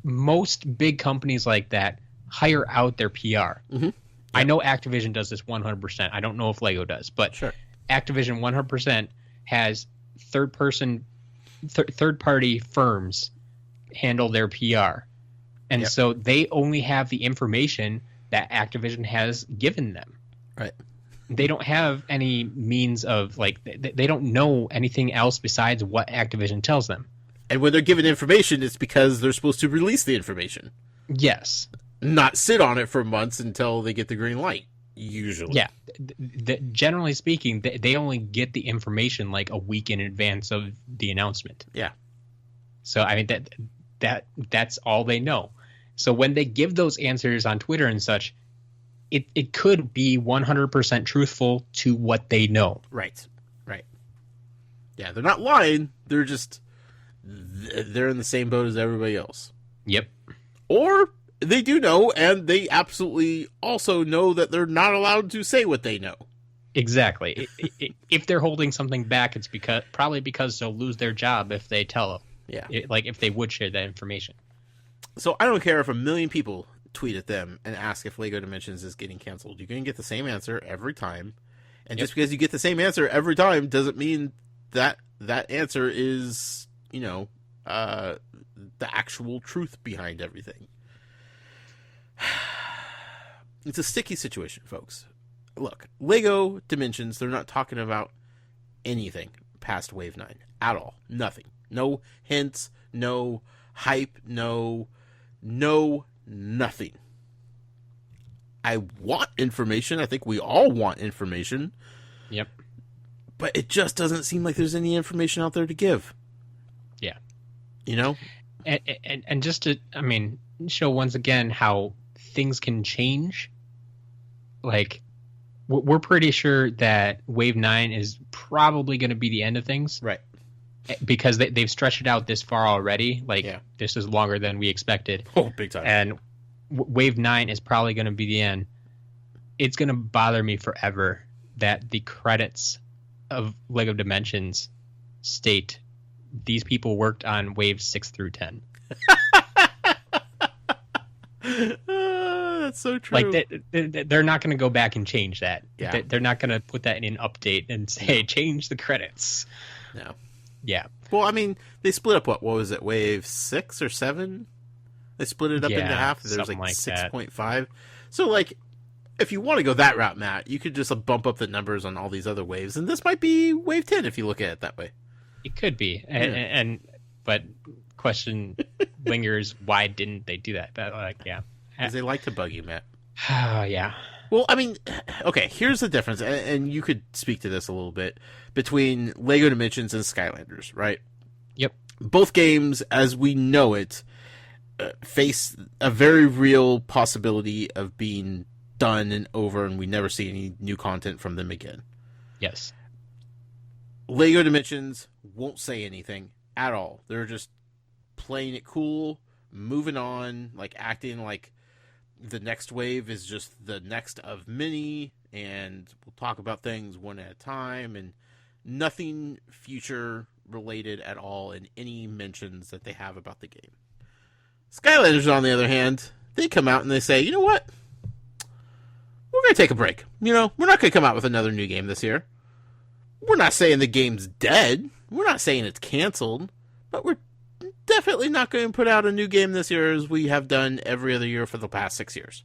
[SPEAKER 2] Most big companies like that hire out their PR.
[SPEAKER 1] Mm-hmm. Yep.
[SPEAKER 2] I know Activision does this 100%. I don't know if Lego does, but
[SPEAKER 1] sure.
[SPEAKER 2] Activision 100% has third-party firms handle their PR. And so they only have the information that Activision has given them.
[SPEAKER 1] Right.
[SPEAKER 2] They don't have any means of, they don't know anything else besides what Activision tells them.
[SPEAKER 1] And when they're given information, it's because they're supposed to release the information.
[SPEAKER 2] Yes.
[SPEAKER 1] Not sit on it for months until they get the green light, Usually.
[SPEAKER 2] Yeah. Generally speaking, they only get the information like a week in advance of the announcement.
[SPEAKER 1] Yeah.
[SPEAKER 2] So, I mean, that's all they know. So when they give those answers on Twitter and such, it could be 100% truthful to what they know.
[SPEAKER 1] Right. Yeah, they're not lying. They're just, they're in the same boat as everybody else.
[SPEAKER 2] Yep.
[SPEAKER 1] Or they do know, and they absolutely also know that they're not allowed to say what they know.
[SPEAKER 2] Exactly. If they're holding something back, it's probably because they'll lose their job if they tell them.
[SPEAKER 1] Yeah.
[SPEAKER 2] Like if they would share that information.
[SPEAKER 1] So I don't care if 1 million people tweet at them and ask if LEGO Dimensions is getting canceled. You're going to get the same answer every time. And just because you get the same answer every time doesn't mean that answer is, the actual truth behind everything. It's a sticky situation, folks. Look, LEGO Dimensions, they're not talking about anything past Wave 9 at all. Nothing. No hints, no hype, no nothing. I want information. I think we all want information.
[SPEAKER 2] Yep.
[SPEAKER 1] But it just doesn't seem like there's any information out there to give.
[SPEAKER 2] Yeah. And just to, show once again how things can change. Like, we're pretty sure that Wave 9 is probably going to be the end of things.
[SPEAKER 1] Right.
[SPEAKER 2] Because they've stretched it out this far already. This is longer than we expected.
[SPEAKER 1] Oh, big time.
[SPEAKER 2] And Wave 9 is probably going to be the end. It's going to bother me forever that the credits of LEGO Dimensions state these people worked on Waves 6 through 10.
[SPEAKER 1] That's so true.
[SPEAKER 2] Like, they're not going to go back and change that.
[SPEAKER 1] Yeah.
[SPEAKER 2] They're not going to put that in an update and say, change the credits.
[SPEAKER 1] No.
[SPEAKER 2] Yeah.
[SPEAKER 1] Well, they split up what was it, Wave 6 or 7? They split it up into half. There was like 6.5. So, if you want to go that route, Matt, you could just bump up the numbers on all these other waves, and this might be Wave 10 if you look at it that way.
[SPEAKER 2] It could be. Yeah. But question lingers, why didn't they do that? But, yeah.
[SPEAKER 1] Because they like to bug you, Matt.
[SPEAKER 2] Yeah.
[SPEAKER 1] Well, okay, here's the difference, and you could speak to this a little bit, between LEGO Dimensions and Skylanders, right?
[SPEAKER 2] Yep.
[SPEAKER 1] Both games, as we know it, face a very real possibility of being done and over, and we never see any new content from them again.
[SPEAKER 2] Yes.
[SPEAKER 1] LEGO Dimensions won't say anything at all. They're just playing it cool, moving on, acting like the next wave is just the next of many, and we'll talk about things one at a time, and nothing future related at all in any mentions that they have about the game. Skylanders, on the other hand, they come out and they say, you know what? We're going to take a break. We're not going to come out with another new game this year. We're not saying the game's dead. We're not saying it's canceled, but we're definitely not going to put out a new game this year as we have done every other year for the past 6 years.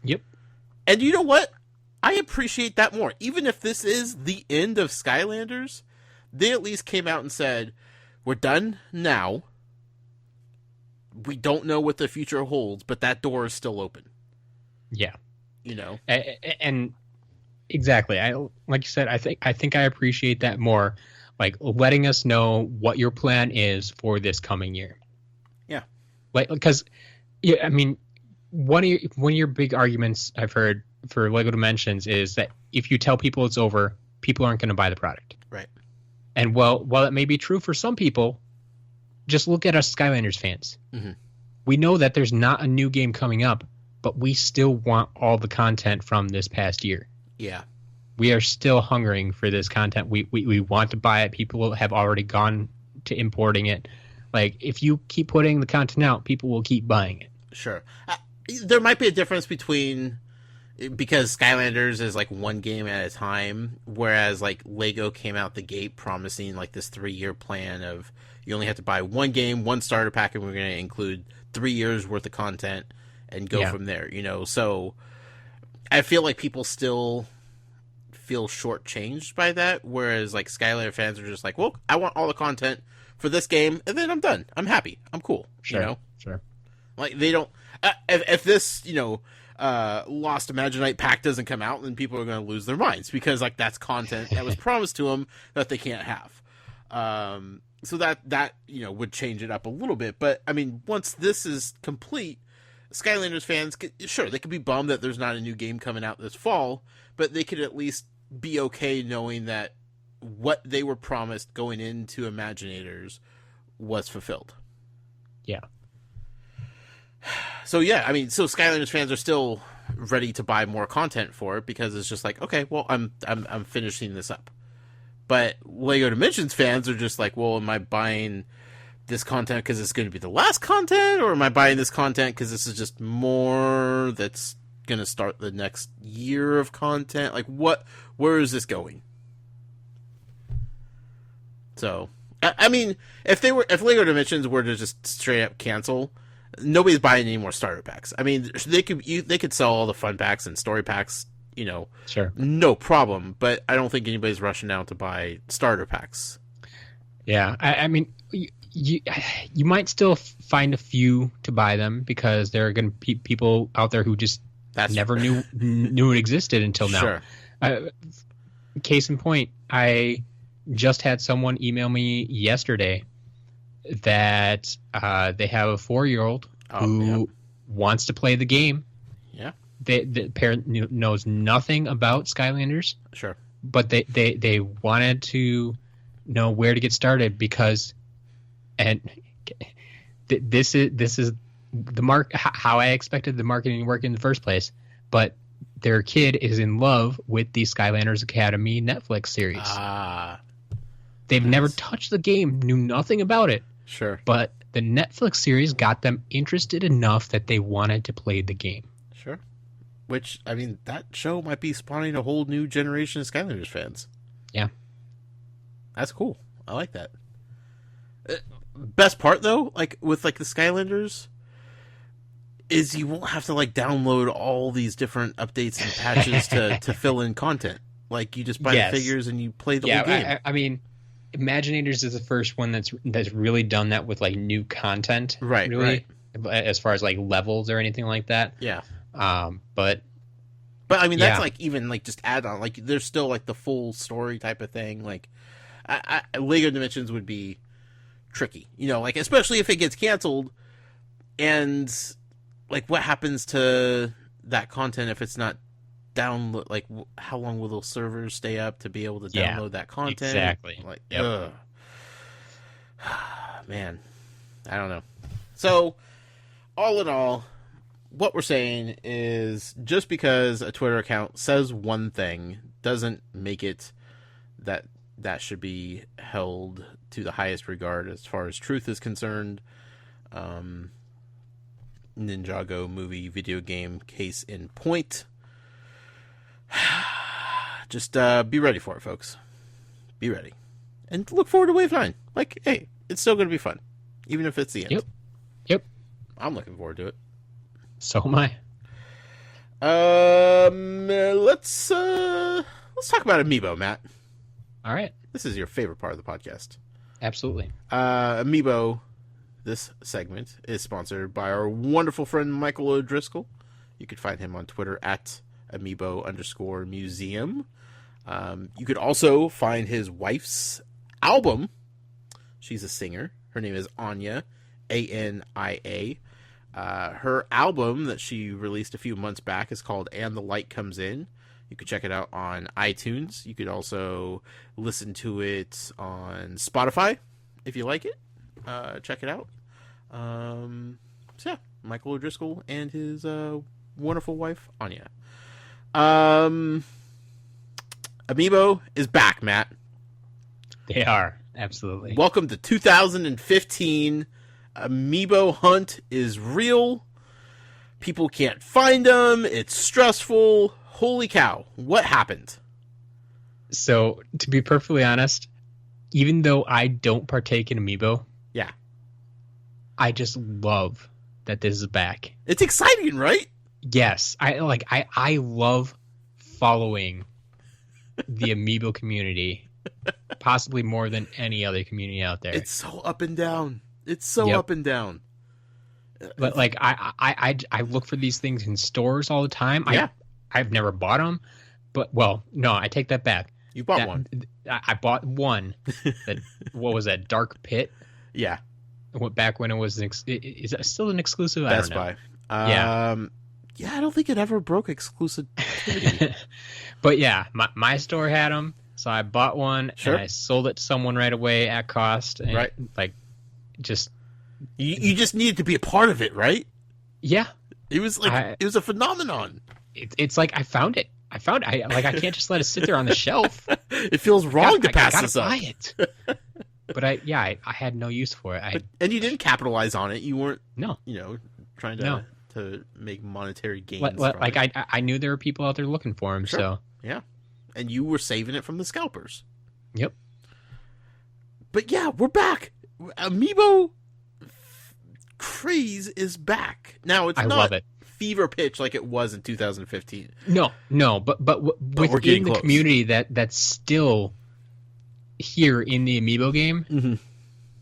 [SPEAKER 2] Yep.
[SPEAKER 1] And you know what? I appreciate that more. Even if this is the end of Skylanders, they at least came out and said, we're done now. We don't know what the future holds, but that door is still open.
[SPEAKER 2] Yeah.
[SPEAKER 1] And
[SPEAKER 2] exactly. Like you said, I think I appreciate that more. Letting us know what your plan is for this coming year.
[SPEAKER 1] Yeah.
[SPEAKER 2] Because, one of your big arguments I've heard for LEGO Dimensions is that if you tell people it's over, people aren't going to buy the product.
[SPEAKER 1] Right.
[SPEAKER 2] And while it may be true for some people, just look at us Skylanders fans.
[SPEAKER 1] Mm-hmm.
[SPEAKER 2] We know that there's not a new game coming up, but we still want all the content from this past year.
[SPEAKER 1] Yeah.
[SPEAKER 2] We are still hungering for this content. We want to buy it. People have already gone to importing it. If you keep putting the content out, people will keep buying it.
[SPEAKER 1] Sure. There might be a difference between, because Skylanders is one game at a time, whereas LEGO came out the gate promising this 3-year plan of you only have to buy one game, one starter pack, and we're going to include 3 years worth of content and go from there. So I feel like people still feel shortchanged by that, whereas Skylander fans are just well, I want all the content for this game, and then I'm done. I'm happy. I'm cool.
[SPEAKER 2] Sure. Sure.
[SPEAKER 1] They don't. If this, Lost Imaginite pack doesn't come out, then people are going to lose their minds because like that's content that was promised to them that they can't have. So that would change it up a little bit. But I mean, once this is complete, Skylanders fans, they could be bummed that there's not a new game coming out this fall, but they could at least be okay knowing that what they were promised going into Imaginators was fulfilled.
[SPEAKER 2] Yeah.
[SPEAKER 1] So yeah, I mean, so Skylanders fans are still ready to buy more content for it because it's just like, okay, well, I'm finishing this up. But Lego Dimensions fans are just like, well, am I buying this content because it's going to be the last content, or am I buying this content because this is just more that's going to start the next year of content? Like, where is this going? So, I mean, if Lego Dimensions were to just straight up cancel, nobody's buying any more starter packs. I mean, they could sell all the fun packs and story packs,
[SPEAKER 2] sure,
[SPEAKER 1] no problem. But I don't think anybody's rushing out to buy starter packs.
[SPEAKER 2] Yeah, I mean, you might still find a few to buy them because there are going to be people out there who just never knew it existed until now. Sure. Case in point, I just had someone email me yesterday that they have a 4-year-old who wants to play the game.
[SPEAKER 1] Yeah.
[SPEAKER 2] The parent knows nothing about Skylanders.
[SPEAKER 1] Sure.
[SPEAKER 2] But they wanted to know where to get started because, and this is the how I expected the marketing to work in the first place. But their kid is in love with the Skylanders Academy Netflix series. They've never touched the game, knew nothing about it.
[SPEAKER 1] Sure.
[SPEAKER 2] But the Netflix series got them interested enough that they wanted to play the game.
[SPEAKER 1] Sure. Which, I mean, that show might be spawning a whole new generation of Skylanders fans.
[SPEAKER 2] Yeah.
[SPEAKER 1] That's cool. I like that. Best part, though, with the Skylanders, is you won't have to, download all these different updates and patches to fill in content. Like, you just buy the figures and you play the whole game.
[SPEAKER 2] I mean, Imaginators is the first one that's really done that with new content,
[SPEAKER 1] right?
[SPEAKER 2] Really, right. As far as levels or anything like that.
[SPEAKER 1] Yeah.
[SPEAKER 2] But
[SPEAKER 1] I mean, that's even just add on. There's still the full story type of thing. Lego Dimensions would be tricky, especially if it gets canceled, and what happens to that content if it's not download, how long will those servers stay up to be able to download that content?
[SPEAKER 2] Exactly.
[SPEAKER 1] Man, I don't know. So, all in all, what we're saying is just because a Twitter account says one thing doesn't make it that should be held to the highest regard as far as truth is concerned. Ninjago movie video game case in point. Just be ready for it, folks. Be ready. And look forward to Wave 9. Hey, it's still going to be fun. Even if it's the end.
[SPEAKER 2] Yep.
[SPEAKER 1] I'm looking forward to it.
[SPEAKER 2] So am I.
[SPEAKER 1] Let's talk about Amiibo, Matt.
[SPEAKER 2] All right.
[SPEAKER 1] This is your favorite part of the podcast.
[SPEAKER 2] Absolutely.
[SPEAKER 1] Amiibo, this segment, is sponsored by our wonderful friend Michael O'Driscoll. You can find him on Twitter at amiibo_museum. You could also find his wife's album. She's a singer. Her name is Anya, Ania. Her album that she released a few months back is called And the Light Comes In. You can check it out on iTunes. You could also listen to it on Spotify if you like it. Check it out. So yeah, Michael O'Driscoll and his wonderful wife, Anya. Amiibo is back, Matt.
[SPEAKER 2] They are, absolutely.
[SPEAKER 1] Welcome to 2015. Amiibo hunt is real. People can't find them. It's stressful. Holy cow. What happened?
[SPEAKER 2] So, to be perfectly honest, even though I don't partake in Amiibo,
[SPEAKER 1] yeah,
[SPEAKER 2] I just love that this is back.
[SPEAKER 1] It's exciting, right?
[SPEAKER 2] Yes. I love following the Amiibo community, possibly more than any other community out there.
[SPEAKER 1] It's so up and down. It's so up and down.
[SPEAKER 2] But like I look for these things in stores all the time.
[SPEAKER 1] Yeah.
[SPEAKER 2] I've never bought them, but well, no, I take that back.
[SPEAKER 1] You bought one.
[SPEAKER 2] I bought one. That what was that? Dark Pit.
[SPEAKER 1] Yeah.
[SPEAKER 2] What back when it was is it still an exclusive?
[SPEAKER 1] Best
[SPEAKER 2] I don't know.
[SPEAKER 1] Buy. Yeah, I don't think it ever broke exclusivity.
[SPEAKER 2] But yeah, my store had them, so I bought one
[SPEAKER 1] Sure.
[SPEAKER 2] and I sold it to someone right away at cost. And
[SPEAKER 1] Right.
[SPEAKER 2] Like, just
[SPEAKER 1] you just needed to be a part of it, right?
[SPEAKER 2] yeah.
[SPEAKER 1] It was like it was a phenomenon.
[SPEAKER 2] It's like I found it. I can't just let it sit there on the shelf.
[SPEAKER 1] It feels wrong to pass this up.
[SPEAKER 2] I gotta buy it. But I had no use for it.
[SPEAKER 1] And you didn't capitalize on it. You weren't trying to make monetary gains.
[SPEAKER 2] Like I knew there were people out there looking for them.
[SPEAKER 1] Sure.
[SPEAKER 2] So
[SPEAKER 1] yeah, and you were saving it from the scalpers.
[SPEAKER 2] Yep.
[SPEAKER 1] But yeah, we're back. Amiibo craze is back. Now it's
[SPEAKER 2] I
[SPEAKER 1] not
[SPEAKER 2] love it.
[SPEAKER 1] fever pitch like it was in 2015.
[SPEAKER 2] No, but within the community that's still here in the Amiibo game,
[SPEAKER 1] mm-hmm.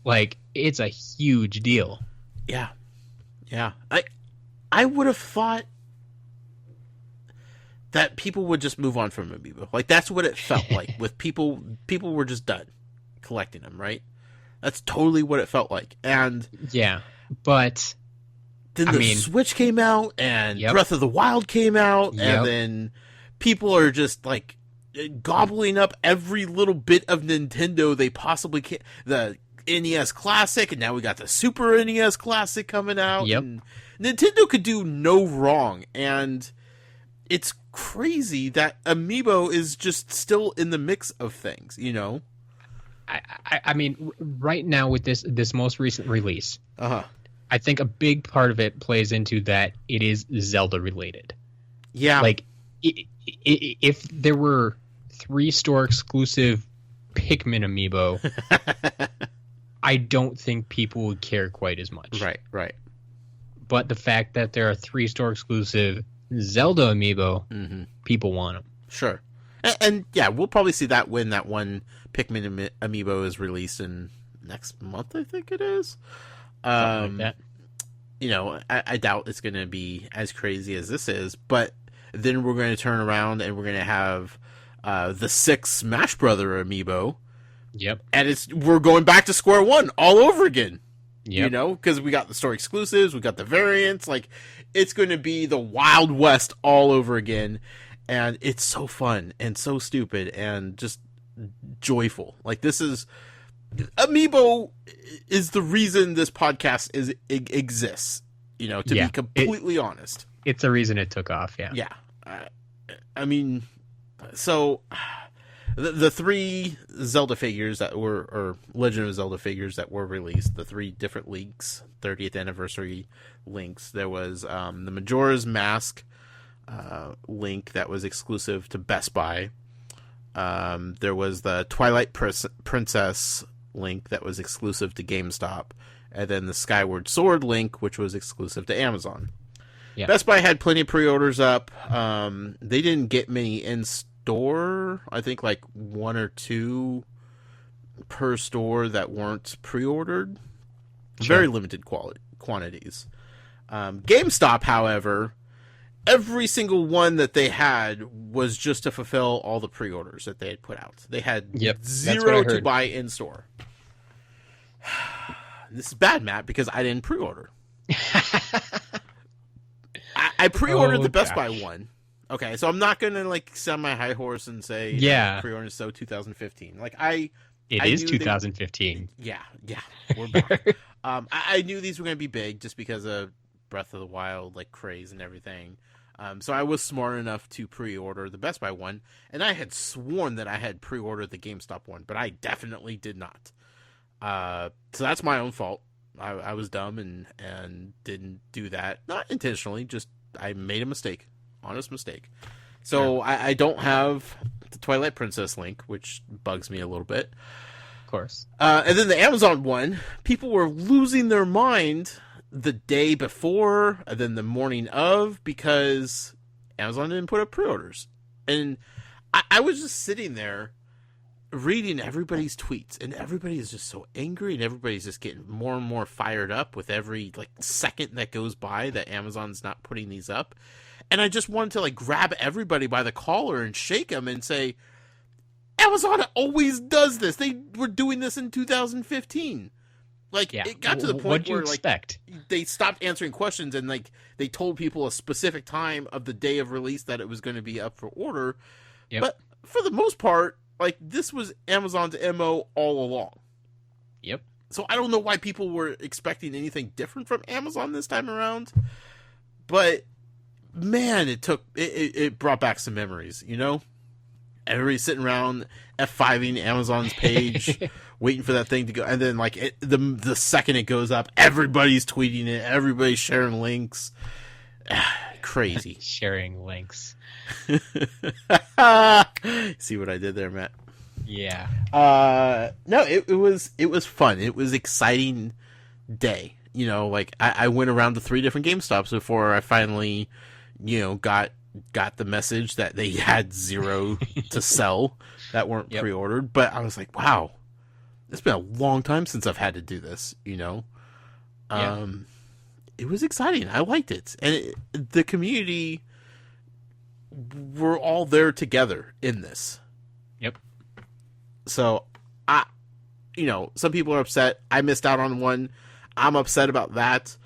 [SPEAKER 2] like it's a huge deal.
[SPEAKER 1] Yeah. I would have thought that people would just move on from Amiibo. Like that's what it felt like with people. People were just done collecting them, right? That's totally what it felt like. And
[SPEAKER 2] yeah, but
[SPEAKER 1] then the Switch came out and Breath of the Wild came out, and then people are just like gobbling up every little bit of Nintendo they possibly can. The NES Classic, and now we got the Super NES Classic coming out.
[SPEAKER 2] Yep.
[SPEAKER 1] And Nintendo could do no wrong, and it's crazy that Amiibo is just still in the mix of things, you know?
[SPEAKER 2] I mean, right now with this most recent release,
[SPEAKER 1] I
[SPEAKER 2] think a big part of it plays into that it is Zelda related.
[SPEAKER 1] Yeah.
[SPEAKER 2] Like, if there were 3 store exclusive Pikmin Amiibo, I don't think people would care quite as much.
[SPEAKER 1] Right.
[SPEAKER 2] But the fact that there are 3 store exclusive Zelda Amiibo, people want them.
[SPEAKER 1] Sure. And yeah, we'll probably see that when that one Pikmin Amiibo is released in next month, I think it is.
[SPEAKER 2] Something like that.
[SPEAKER 1] You know, I doubt it's going to be as crazy as this is, but then we're going to turn around and we're going to have the 6 Smash Brother Amiibo.
[SPEAKER 2] Yep.
[SPEAKER 1] And we're going back to square one all over again.
[SPEAKER 2] Yep.
[SPEAKER 1] You know, because we got the store exclusives, we got the variants, like it's going to be the Wild West all over again. And it's so fun and so stupid and just joyful. Like this is Amiibo is the reason this podcast exists, you know, to be completely honest.
[SPEAKER 2] It's the reason it took off. Yeah.
[SPEAKER 1] Yeah. I mean, so the 3 Zelda figures that were, or Legend of Zelda figures that were released, the 3 different links, 30th anniversary links. There was the Majora's Mask link that was exclusive to Best Buy. There was the Twilight Princess link that was exclusive to GameStop, and then the Skyward Sword link, which was exclusive to Amazon.
[SPEAKER 2] Yeah.
[SPEAKER 1] Best Buy had plenty of pre-orders up. They didn't get many in store. I think like 1 or 2 per store that weren't pre-ordered. Sure. Very limited quantities. GameStop, however, every single one that they had was just to fulfill all the pre-orders that they had put out. They had 0 to buy in store. This is bad, Matt, because I didn't pre-order. I pre-ordered the Best Buy one. Okay, so I'm not gonna like send my high horse and say pre-order so 2015. Like it
[SPEAKER 2] is 2015.
[SPEAKER 1] Yeah, we're back. I knew these were gonna be big just because of Breath of the Wild like craze and everything. So I was smart enough to pre-order the Best Buy one, and I had sworn that I had pre-ordered the GameStop one, but I definitely did not. So that's my own fault. I was dumb and didn't do that. Not intentionally, just I made a mistake. Honest mistake. So I don't have the Twilight Princess link, which bugs me a little bit.
[SPEAKER 2] Of course.
[SPEAKER 1] And then the Amazon one, people were losing their mind the day before and then the morning of because Amazon didn't put up pre-orders. And I was just sitting there reading everybody's tweets, and everybody is just so angry, and everybody's just getting more and more fired up with every like second that goes by that Amazon's not putting these up. And I just wanted to like grab everybody by the collar and shake them and say, Amazon always does this. They were doing this in 2015. Like, it got to the point where like they stopped answering questions, and like they told people a specific time of the day of release that it was going to be up for order. Yep. But for the most part, like, this was Amazon's MO all along.
[SPEAKER 2] Yep.
[SPEAKER 1] So I don't know why people were expecting anything different from Amazon this time around. But man, it brought back some memories, you know? Everybody's sitting around F5ing Amazon's page, waiting for that thing to go. And then, like, the second it goes up, everybody's tweeting it. Everybody's sharing links. Crazy.
[SPEAKER 2] Sharing links.
[SPEAKER 1] See what I did there, Matt?
[SPEAKER 2] Yeah.
[SPEAKER 1] No, it was fun. It was exciting day. You know, like, I went around to 3 different GameStops before I finally, you know, got the message that they had 0 to sell that weren't pre-ordered. But I was like, wow, it's been a long time since I've had to do this, you know? It was exciting. I liked it. And the community, we're all there together in this.
[SPEAKER 2] Yep.
[SPEAKER 1] So, you know, some people are upset. I missed out on one. I'm upset about that.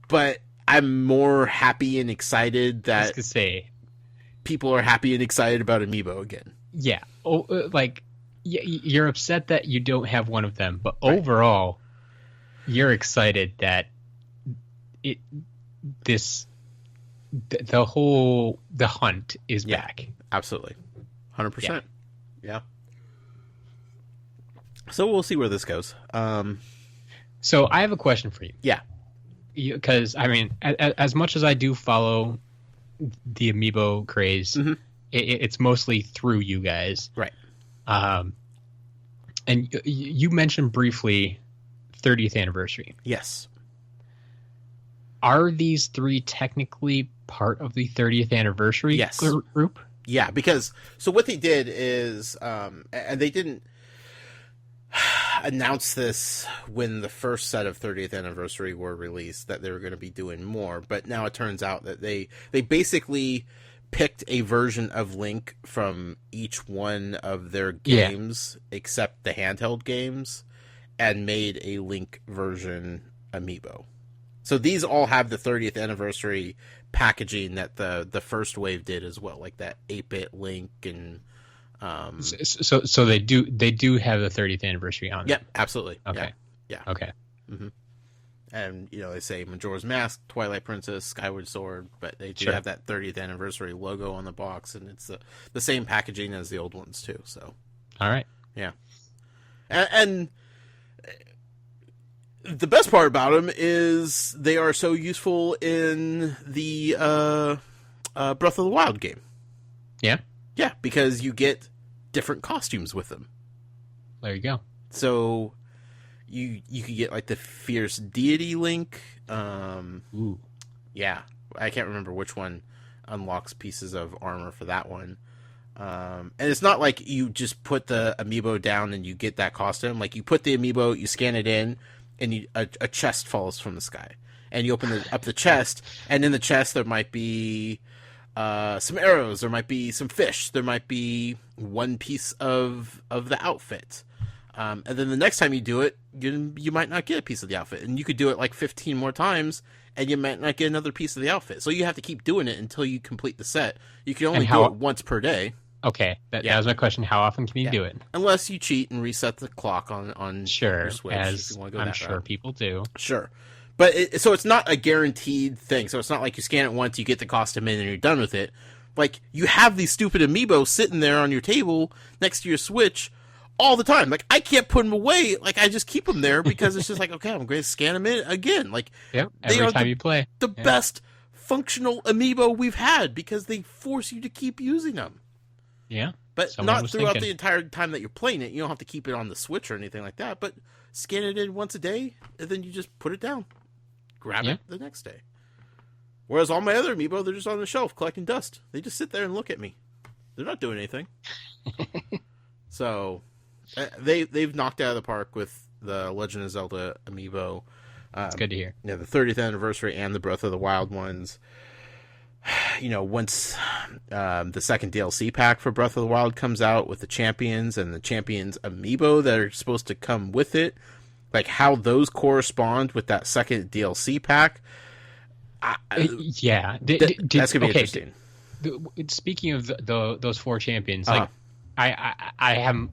[SPEAKER 1] But I'm more happy and excited that
[SPEAKER 2] I was gonna say,
[SPEAKER 1] people are happy and excited about Amiibo again.
[SPEAKER 2] Yeah. You're upset that you don't have one of them, but overall, you're excited that the hunt is back.
[SPEAKER 1] Absolutely. 100%. Yeah. So we'll see where this goes.
[SPEAKER 2] So I have a question for you.
[SPEAKER 1] Yeah.
[SPEAKER 2] Because, I mean, as much as I do follow the Amiibo craze, it's mostly through you guys.
[SPEAKER 1] Right.
[SPEAKER 2] And you mentioned briefly 30th anniversary.
[SPEAKER 1] Yes.
[SPEAKER 2] Are these 3 technically part of the 30th anniversary group?
[SPEAKER 1] Yeah, because so what they did is, and they didn't announce this when the first set of 30th anniversary were released, that they were going to be doing more, but now it turns out that they basically picked a version of Link from each one of their games, except the handheld games, and made a Link version Amiibo. So these all have the 30th anniversary packaging that the first wave did as well, like that 8-bit Link and
[SPEAKER 2] so they do have the 30th anniversary on it.
[SPEAKER 1] Yep, absolutely.
[SPEAKER 2] Okay.
[SPEAKER 1] Yeah.
[SPEAKER 2] Okay.
[SPEAKER 1] Mm-hmm. And you know, they say Majora's Mask, Twilight Princess, Skyward Sword, but they do have that 30th anniversary logo on the box, and it's the same packaging as the old ones too. So,
[SPEAKER 2] all right.
[SPEAKER 1] Yeah. And the best part about them is they are so useful in the Breath of the Wild game.
[SPEAKER 2] Yeah?
[SPEAKER 1] Yeah, because you get different costumes with them.
[SPEAKER 2] There you go.
[SPEAKER 1] So you could get like the Fierce Deity Link.
[SPEAKER 2] Ooh.
[SPEAKER 1] Yeah, I can't remember which one unlocks pieces of armor for that one. And it's not like you just put the Amiibo down and you get that costume. Like, you put the Amiibo, you scan it in, and a chest falls from the sky. And you open up the chest, and in the chest there might be some arrows, there might be some fish, there might be one piece of the outfit. And then the next time you do it, you might not get a piece of the outfit. And you could do it like 15 more times, and you might not get another piece of the outfit. So you have to keep doing it until you complete the set. You can only do it once per day.
[SPEAKER 2] Okay, that was my question. How often can you do it?
[SPEAKER 1] Unless you cheat and reset the clock on your Switch.
[SPEAKER 2] As
[SPEAKER 1] if you want to go
[SPEAKER 2] I'm
[SPEAKER 1] that
[SPEAKER 2] sure
[SPEAKER 1] route.
[SPEAKER 2] people do.
[SPEAKER 1] Sure. But so it's not a guaranteed thing. So it's not like you scan it once, you get the costume in, and you're done with it. Like, you have these stupid Amiibo sitting there on your table next to your Switch all the time. Like, I can't put them away. Like, I just keep them there because it's just like, okay, I'm going to scan them in again. Like,
[SPEAKER 2] every time you play.
[SPEAKER 1] The best functional Amiibo we've had, because they force you to keep using them.
[SPEAKER 2] Yeah.
[SPEAKER 1] But not throughout the entire time that you're playing it. You don't have to keep it on the Switch or anything like that. But scan it in once a day, and then you just put it down. Grab it the next day. Whereas all my other Amiibo, they're just on the shelf collecting dust. They just sit there and look at me. They're not doing anything. So they've knocked out of the park with the Legend of Zelda amiibo.
[SPEAKER 2] It's good to hear.
[SPEAKER 1] Yeah, the 30th anniversary and the Breath of the Wild ones. Once the second DLC pack for Breath of the Wild comes out with the champions and the champions amiibo that are supposed to come with it, like how those correspond with that second DLC pack. That's gonna be interesting.
[SPEAKER 2] Speaking of those four champions, like I haven't.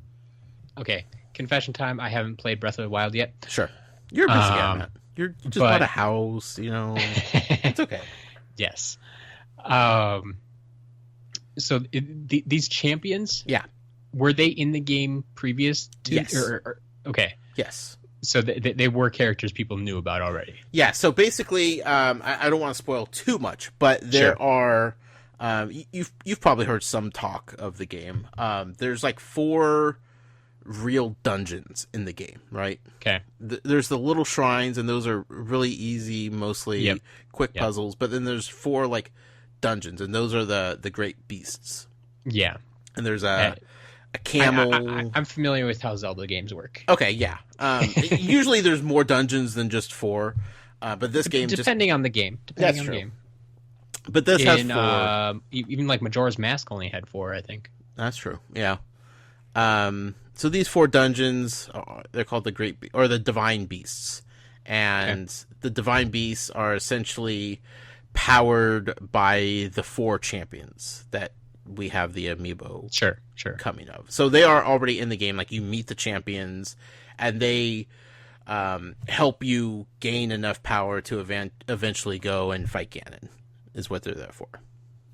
[SPEAKER 2] Okay, confession time. I haven't played Breath of the Wild yet.
[SPEAKER 1] Sure, you're a busy guy, Matt. You just bought a house. It's okay.
[SPEAKER 2] Yes. So these champions, were they in the game previous to?
[SPEAKER 1] Yes.
[SPEAKER 2] Okay.
[SPEAKER 1] Yes.
[SPEAKER 2] So they were characters people knew about already.
[SPEAKER 1] Yeah. So basically, I don't want to spoil too much, but there are. You've probably heard some talk of the game. There's like 4 real dungeons in the game, right?
[SPEAKER 2] Okay.
[SPEAKER 1] There's the little shrines, and those are really easy, mostly quick puzzles. But then there's 4 like dungeons, and those are the great beasts.
[SPEAKER 2] Yeah.
[SPEAKER 1] And there's a camel.
[SPEAKER 2] I'm familiar with how Zelda games work.
[SPEAKER 1] Okay, yeah. Usually there's more dungeons than just 4, but this game
[SPEAKER 2] depending on the game.
[SPEAKER 1] That's true. But this has 4.
[SPEAKER 2] Even like Majora's Mask only had 4, I think.
[SPEAKER 1] That's true. Yeah. So these 4 dungeons, they're called the Divine Beasts, and the Divine Beasts are essentially powered by the 4 champions that we have the amiibo coming of. So they are already in the game. Like, you meet the champions, and they help you gain enough power to eventually go and fight Ganon, is what they're there for.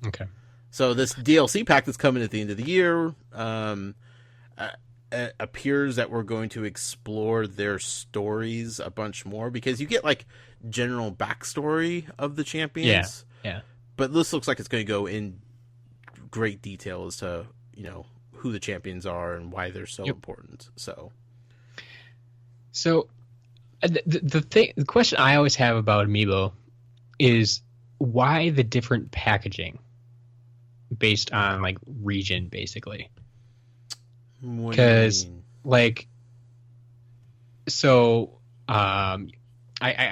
[SPEAKER 2] Okay.
[SPEAKER 1] So this DLC pack that's coming at the end of the year appears that we're going to explore their stories a bunch more, because you get like general backstory of the champions.
[SPEAKER 2] Yeah.
[SPEAKER 1] But this looks like it's going to go in great detail as to, who the champions are and why they're so important. So
[SPEAKER 2] the question I always have about amiibo is why the different packaging based on like region, basically. Because I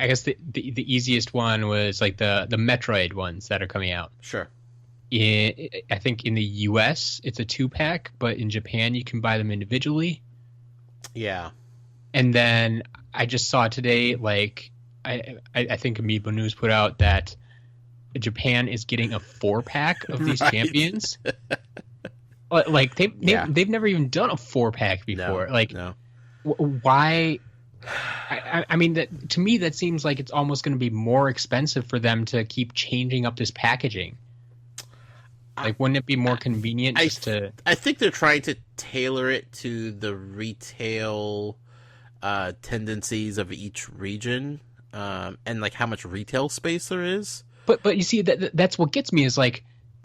[SPEAKER 2] guess the easiest one was like the Metroid ones that are coming out.
[SPEAKER 1] Sure.
[SPEAKER 2] I think in the US it's a 2-pack, but in Japan you can buy them individually.
[SPEAKER 1] Yeah.
[SPEAKER 2] And then I just saw today, like I think Amiibo News put out that Japan is getting a 4-pack of these champions. Like they've never even done a 4-pack before. Why? I mean, that to me that seems like it's almost going to be more expensive for them to keep changing up this packaging. Like, wouldn't it be more convenient
[SPEAKER 1] I think they're trying to tailor it to the retail tendencies of each region, and like how much retail space there is.
[SPEAKER 2] But you see, that's what gets me is like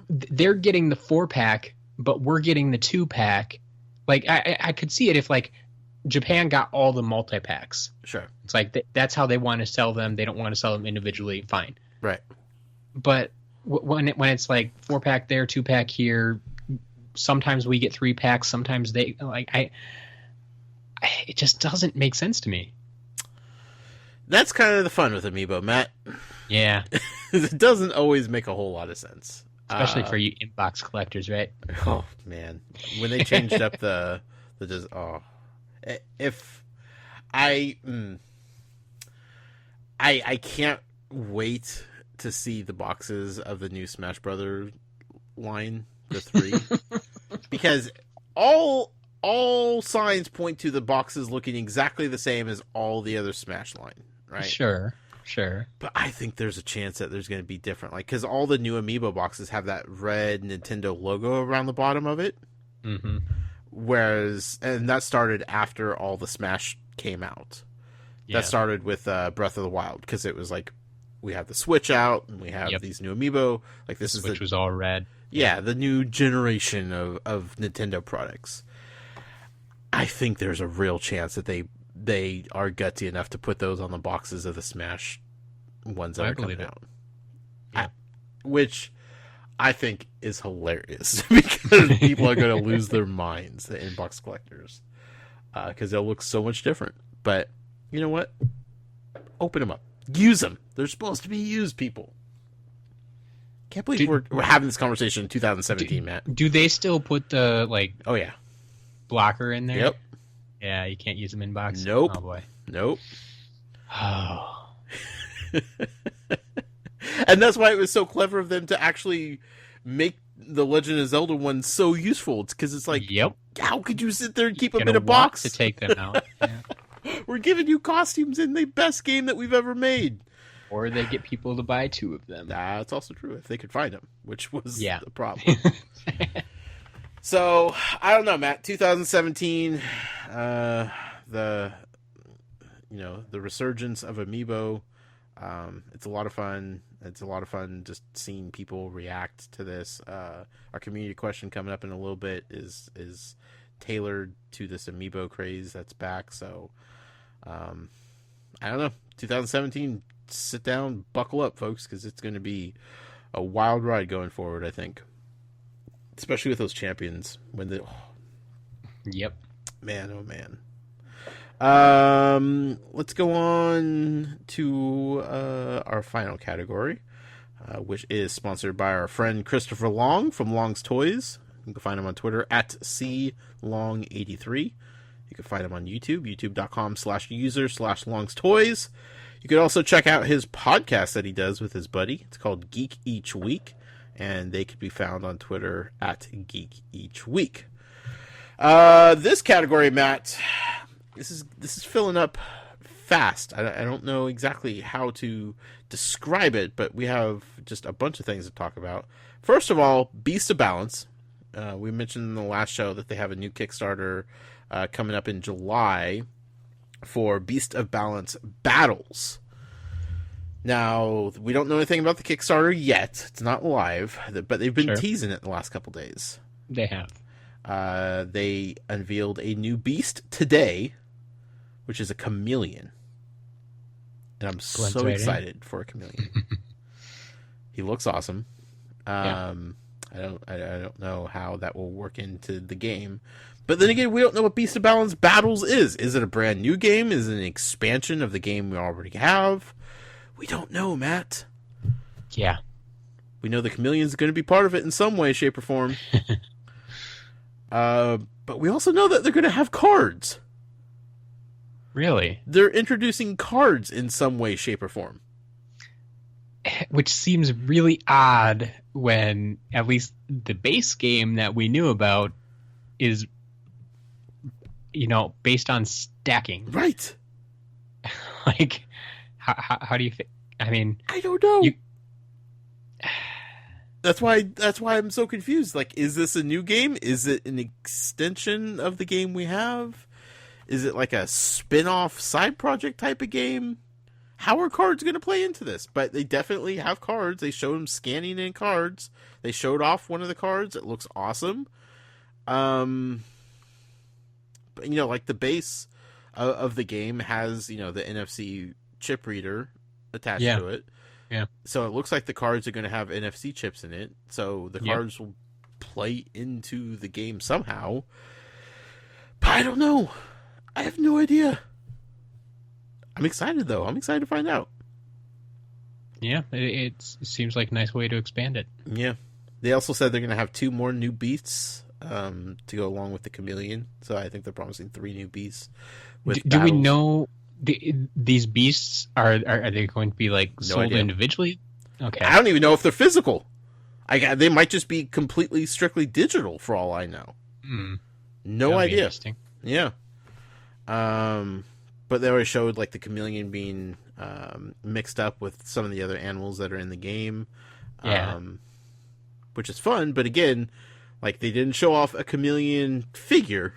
[SPEAKER 2] they're getting the 4-pack, but we're getting the 2-pack. Like I could see it if like Japan got all the multi-packs.
[SPEAKER 1] Sure.
[SPEAKER 2] It's like that's how they want to sell them. They don't want to sell them individually. Fine.
[SPEAKER 1] Right.
[SPEAKER 2] But when it's like 4-pack there, 2-pack here, sometimes we get 3-packs, sometimes they it just doesn't make sense to me.
[SPEAKER 1] That's kind of the fun with Amiibo, Matt.
[SPEAKER 2] Yeah.
[SPEAKER 1] It doesn't always make a whole lot of sense.
[SPEAKER 2] Especially for you inbox collectors, right?
[SPEAKER 1] Oh, man. When they changed up if I can't wait to see the boxes of the new Smash Brothers line, the 3, because all signs point to the boxes looking exactly the same as all the other Smash line, right?
[SPEAKER 2] Sure.
[SPEAKER 1] But I think there's a chance that there's going to be different, like, because all the new Amiibo boxes have that red Nintendo logo around the bottom of it.
[SPEAKER 2] Mm-hmm.
[SPEAKER 1] And that started after all the Smash came out. Yeah. That started with Breath of the Wild, because it was like, we have the Switch out, and we have these new Amiibo. Like, this is
[SPEAKER 2] Switch was all red.
[SPEAKER 1] Yeah, the new generation of Nintendo products. I think there's a real chance that they are gutsy enough to put those on the boxes of the Smash ones that are coming out.
[SPEAKER 2] Yeah.
[SPEAKER 1] Which I think is hilarious because people are going to lose their minds, the inbox collectors, because they'll look so much different. But you know what? Open them up. Use them. They're supposed to be used, people. Can't believe we're having this conversation in 2017, Matt.
[SPEAKER 2] Do they still put the,
[SPEAKER 1] Oh, yeah.
[SPEAKER 2] blocker in there?
[SPEAKER 1] Yep.
[SPEAKER 2] Yeah, you can't use them in box?
[SPEAKER 1] Nope.
[SPEAKER 2] Oh, boy.
[SPEAKER 1] Nope.
[SPEAKER 2] Oh.
[SPEAKER 1] And that's why it was so clever of them to actually make the Legend of Zelda one so useful. It's because it's like,
[SPEAKER 2] yep.
[SPEAKER 1] How could you sit there and keep them
[SPEAKER 2] in
[SPEAKER 1] a box?
[SPEAKER 2] To take them out. Yeah.
[SPEAKER 1] We're giving you costumes in the best game that we've ever made.
[SPEAKER 2] Or they get people to buy 2 of them.
[SPEAKER 1] That's also true, if they could find them, which was the problem. So, I don't know, Matt. 2017, the resurgence of Amiibo. It's a lot of fun. It's a lot of fun just seeing people react to this. Our community question coming up in a little bit is tailored to this Amiibo craze that's back. So, I don't know. 2017, sit down, buckle up, folks, because it's going to be a wild ride going forward, I think. Especially with those champions.
[SPEAKER 2] Yep.
[SPEAKER 1] Man, oh man. Let's go on to our final category, which is sponsored by our friend Christopher Long from Long's Toys. You can find him on Twitter at CLong83. You can find him on YouTube, youtube.com/user/Long's Toys. You can also check out his podcast that he does with his buddy. It's called Geek Each Week, and they can be found on Twitter at Geek Each Week. This category, Matt, this is filling up fast. I don't know exactly how to describe it, but we have just a bunch of things to talk about. First of all, Beast of Balance. We mentioned in the last show that they have a new Kickstarter coming up in July for Beast of Balance Battles. Now, we don't know anything about the Kickstarter yet. It's not live, but they've been teasing it the last couple days.
[SPEAKER 2] They have.
[SPEAKER 1] They unveiled a new beast today, which is a chameleon. And I'm so excited for a chameleon. He looks awesome. I don't know how that will work into the game. But then again, we don't know what Beast of Balance Battles is. Is it a brand new game? Is it an expansion of the game we already have? We don't know, Matt.
[SPEAKER 2] Yeah.
[SPEAKER 1] We know the chameleon's going to be part of it in some way, shape, or form. But we also know that they're going to have cards.
[SPEAKER 2] Really?
[SPEAKER 1] They're introducing cards in some way, shape, or form.
[SPEAKER 2] Which seems really odd when at least the base game that we knew about is, based on stacking.
[SPEAKER 1] Right.
[SPEAKER 2] Like, how do you think? I mean,
[SPEAKER 1] I don't know. That's why I'm so confused. Like, is this a new game? Is it an extension of the game we have? Is it like a spin-off side project type of game? How are cards going to play into this? But they definitely have cards. They showed them scanning in cards. They showed off one of the cards. It looks awesome. But, like the base of the game has, the NFC chip reader attached to it.
[SPEAKER 2] Yeah.
[SPEAKER 1] So it looks like the cards are going to have NFC chips in it. So the cards will play into the game somehow. But I don't know. I have no idea. I'm excited, though. I'm excited to find out.
[SPEAKER 2] Yeah, it seems like a nice way to expand it.
[SPEAKER 1] Yeah. They also said they're going to have 2 more new beasts to go along with the chameleon. So I think they're promising 3 new beasts.
[SPEAKER 2] Do we know these beasts are they going to be sold individually? Okay.
[SPEAKER 1] I don't even know if they're physical. They might just be completely, strictly digital for all I know. No idea.
[SPEAKER 2] Interesting.
[SPEAKER 1] Yeah. But they already showed the chameleon being mixed up with some of the other animals that are in the game.
[SPEAKER 2] Yeah.
[SPEAKER 1] Which is fun, but again, they didn't show off a chameleon figure.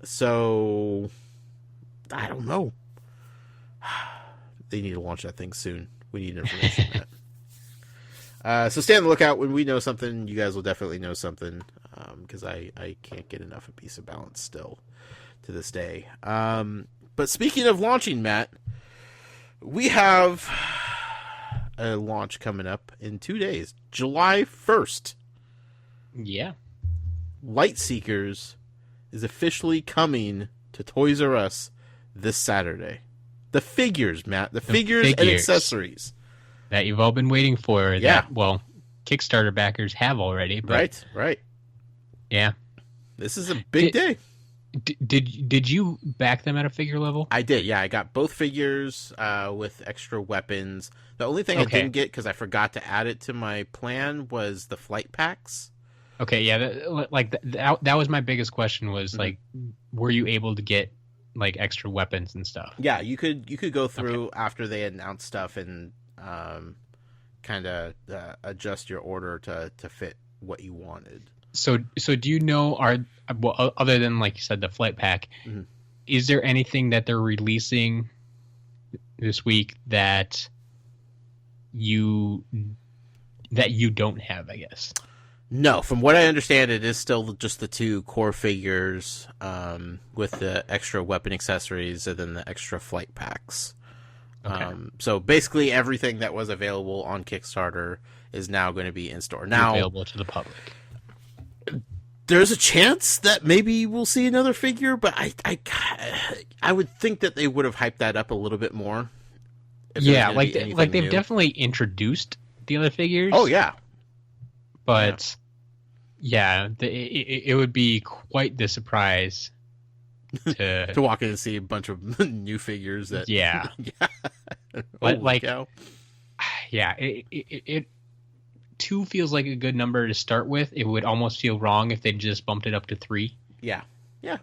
[SPEAKER 1] So I don't know. They need to launch that thing soon. We need information on that. So stay on the lookout. When we know something, you guys will definitely know something. Because I can't get enough of Beast of Balance still to this day. But speaking of launching, Matt, we have a launch coming up in 2 days, July 1st.
[SPEAKER 2] Yeah.
[SPEAKER 1] Lightseekers is officially coming to Toys R Us this Saturday. The figures, Matt. The figures and accessories.
[SPEAKER 2] That you've all been waiting for. Yeah. That, well, Kickstarter backers have already. But
[SPEAKER 1] Right.
[SPEAKER 2] Yeah.
[SPEAKER 1] This is a big day.
[SPEAKER 2] Did you back them at a figure level?
[SPEAKER 1] I did, yeah. I got both figures with extra weapons. The only thing I didn't get, because I forgot to add it to my plan, was the flight packs.
[SPEAKER 2] Okay, yeah. That was my biggest question was, like, were you able to get, like, extra weapons and stuff?
[SPEAKER 1] Yeah, you could go through after they announced stuff and kind of adjust your order to fit what you wanted.
[SPEAKER 2] So do you know, other than, like you said, the flight pack, is there anything that they're releasing this week that you don't have, I guess?
[SPEAKER 1] No, from what I understand, it is still just the 2 core figures with the extra weapon accessories and then the extra flight packs. Okay. So basically everything that was available on Kickstarter is now going to be in store. Now
[SPEAKER 2] available to the public.
[SPEAKER 1] There's a chance that maybe we'll see another figure, but I would think that they would have hyped that up a little bit more.
[SPEAKER 2] Yeah, like they've definitely introduced the other figures.
[SPEAKER 1] Oh yeah,
[SPEAKER 2] but it would be quite the surprise to
[SPEAKER 1] walk in and see a bunch of new figures. That
[SPEAKER 2] it 2 feels like a good number to start with. It would almost feel wrong if they just bumped it up to 3.
[SPEAKER 1] Yeah.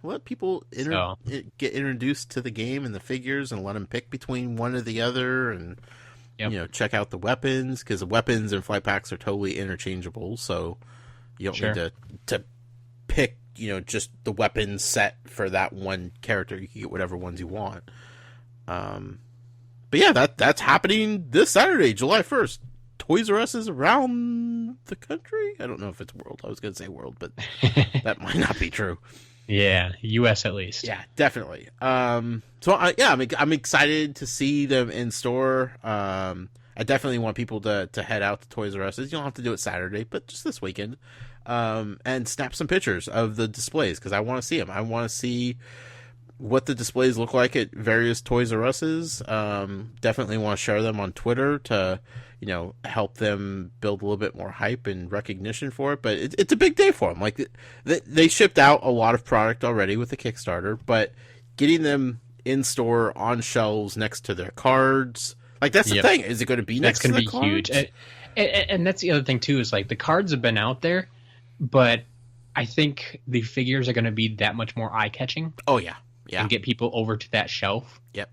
[SPEAKER 1] Let people get introduced to the game and the figures, and let them pick between one or the other, and check out the weapons, because the weapons and flight packs are totally interchangeable. So you don't need to pick just the weapon set for that one character. You can get whatever ones you want. But yeah, that's happening this Saturday, July 1st. Toys R Us is around the country. I don't know if it's world. I was going to say world, but that might not be true.
[SPEAKER 2] Yeah, U.S. at least.
[SPEAKER 1] Yeah, definitely. I'm excited to see them in store. I definitely want people to head out to Toys R Us. You don't have to do it Saturday, but just this weekend, and snap some pictures of the displays, because I want to see them. I want to see what the displays look like at various Toys R Us's. Definitely want to share them on Twitter to help them build a little bit more hype and recognition for it. But it's a big day for them. Like, they shipped out a lot of product already with the Kickstarter, but getting them in store on shelves next to their cards, like, that's the thing. Is it going to be next to the cards? That's going to be
[SPEAKER 2] huge. And that's the other thing too, is like the cards have been out there, but I think the figures are going to be that much more eye catching.
[SPEAKER 1] Oh yeah.
[SPEAKER 2] And get people over to that shelf.
[SPEAKER 1] Yep.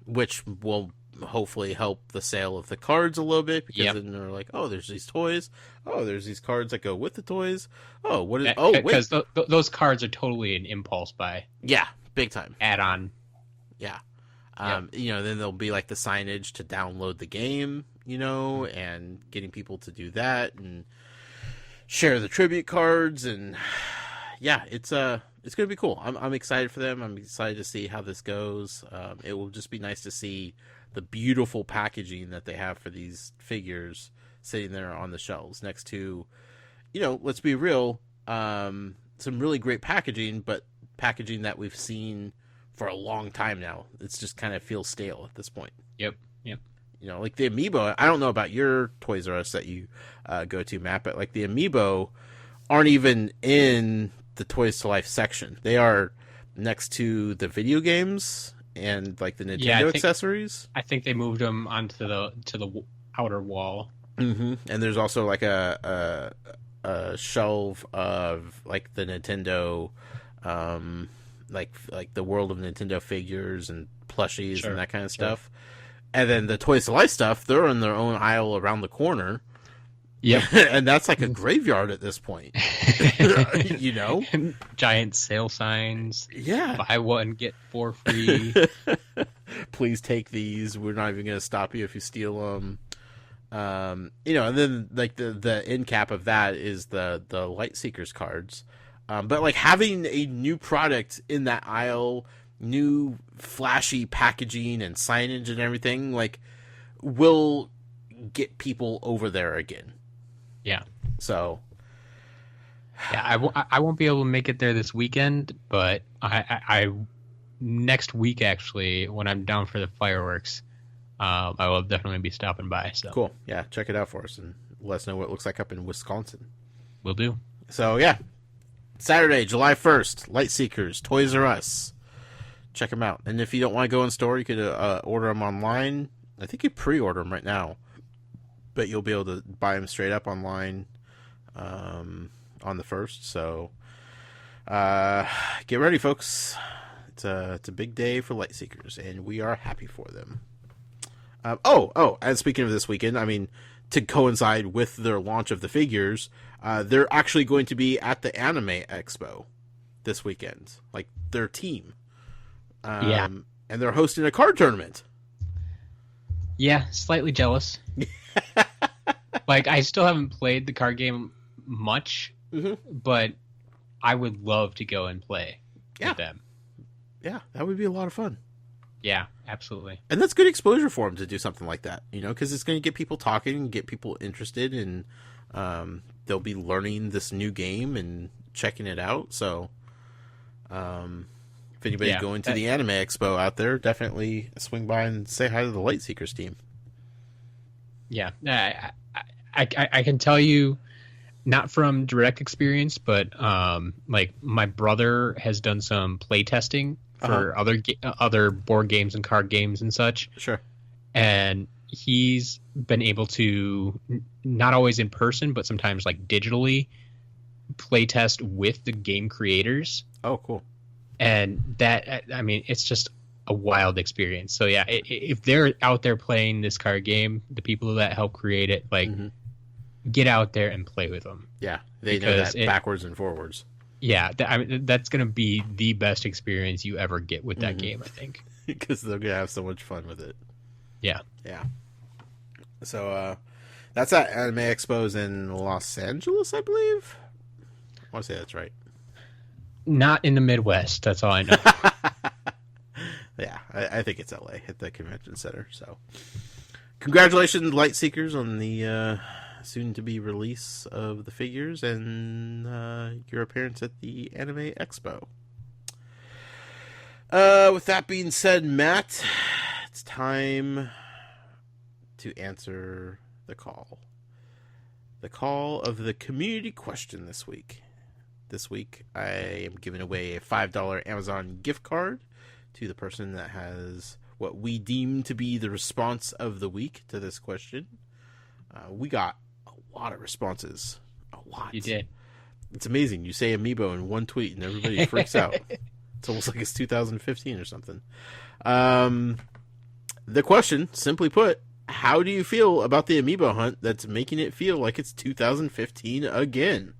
[SPEAKER 1] Which will hopefully help the sale of the cards a little bit, because then they're like, oh, there's these toys. Oh, there's these cards that go with the toys. Oh, what is? Oh, wait,
[SPEAKER 2] because those cards are totally an impulse buy.
[SPEAKER 1] Yeah, big time.
[SPEAKER 2] Add on.
[SPEAKER 1] Yeah. Then there'll be like the signage to download the game, and getting people to do that and share the tribute cards, and it's going to be cool. I'm excited for them. I'm excited to see how this goes. It will just be nice to see the beautiful packaging that they have for these figures sitting there on the shelves next to, let's be real, some really great packaging, but packaging that we've seen for a long time now. It's just kind of feels stale at this point.
[SPEAKER 2] Yep.
[SPEAKER 1] Like the amiibo, I don't know about your Toys R Us that you go to, Matt, but like the amiibo aren't even in the Toys to Life section. They are next to the video games and like the Nintendo accessories.
[SPEAKER 2] I think they moved them onto the outer wall.
[SPEAKER 1] Mm-hmm. And there's also like a shelf of like the Nintendo, like the world of Nintendo figures and plushies and that kind of stuff. And then the Toys to Life stuff, they're in their own aisle around the corner.
[SPEAKER 2] Yeah,
[SPEAKER 1] and that's like a graveyard at this point.
[SPEAKER 2] Giant sale signs.
[SPEAKER 1] Yeah,
[SPEAKER 2] buy one get 4 free.
[SPEAKER 1] Please take these. We're not even going to stop you if you steal them. And then like the end cap of that is the Lightseekers cards. But like having a new product in that aisle, new flashy packaging and signage and everything, like, will get people over there again.
[SPEAKER 2] Yeah.
[SPEAKER 1] So.
[SPEAKER 2] Yeah, I won't be able to make it there this weekend, but I next week, actually, when I'm down for the fireworks, I will definitely be stopping by. So
[SPEAKER 1] cool. Yeah, check it out for us and let us know what it looks like up in Wisconsin.
[SPEAKER 2] Will do.
[SPEAKER 1] So, yeah. Saturday, July 1st, Lightseekers, Toys R Us. Check them out. And if you don't want to go in store, you could order them online. I think you pre-order them right now. But you'll be able to buy them straight up online on the 1st. So, get ready, folks. It's a big day for Lightseekers, and we are happy for them. And speaking of this weekend, I mean, to coincide with their launch of the figures, they're actually going to be at the Anime Expo this weekend, like their team. And they're hosting a card tournament.
[SPEAKER 2] Yeah, slightly jealous. Like, I still haven't played the card game much, but I would love to go and play with them.
[SPEAKER 1] Yeah, that would be a lot of fun.
[SPEAKER 2] Yeah, absolutely.
[SPEAKER 1] And that's good exposure for them to do something like that, because it's going to get people talking and get people interested, and they'll be learning this new game and checking it out. So, if anybody's going to the Anime Expo out there, definitely swing by and say hi to the Lightseekers team. Yeah,
[SPEAKER 2] I can tell you, not from direct experience, but like my brother has done some play testing for other board games and card games and such.
[SPEAKER 1] Sure.
[SPEAKER 2] And he's been able to, not always in person, but sometimes like digitally, play test with the game creators.
[SPEAKER 1] Oh, cool.
[SPEAKER 2] And that, I mean, it's just a wild experience. So yeah, if they're out there playing this card game, the people that help create it, like, get out there and play with them.
[SPEAKER 1] Yeah, they know that backwards and forwards.
[SPEAKER 2] Yeah, that's going to be the best experience you ever get with that game, I think.
[SPEAKER 1] Because they're going to have so much fun with it.
[SPEAKER 2] Yeah.
[SPEAKER 1] Yeah. So, that's at Anime Expos in Los Angeles, I believe. I want to say that's right.
[SPEAKER 2] Not in the Midwest, that's all I know.
[SPEAKER 1] Yeah, I think it's LA at the convention center. So, congratulations, Lightseekers, on the soon-to-be release of the figures and your appearance at the Anime Expo. With that being said, Matt, it's time to answer the call. The call of the community question this week. This week, I am giving away a $5 Amazon gift card to the person that has what we deem to be the response of the week to this question. We got a lot of responses. A lot.
[SPEAKER 2] You did.
[SPEAKER 1] It's amazing. You say amiibo in one tweet and everybody freaks out. It's almost like it's 2015 or something. The question, simply put, how do you feel about the amiibo hunt that's making it feel like it's 2015 again?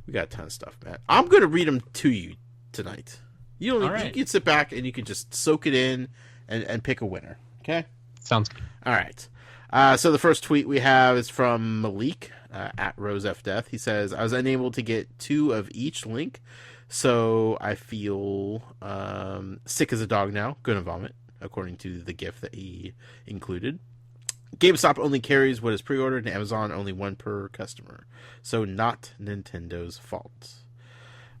[SPEAKER 1] We got a ton of stuff, Matt. I'm going to read them to you tonight. You can sit back and you can just soak it in and pick a winner. Okay?
[SPEAKER 2] Sounds good.
[SPEAKER 1] All right. So the first tweet we have is from Malik at RoseFDeath. He says, I was unable to get 2 of each link, so I feel sick as a dog now. Gonna vomit, according to the GIF that he included. GameStop only carries what is pre-ordered, and Amazon only 1 per customer. So not Nintendo's fault.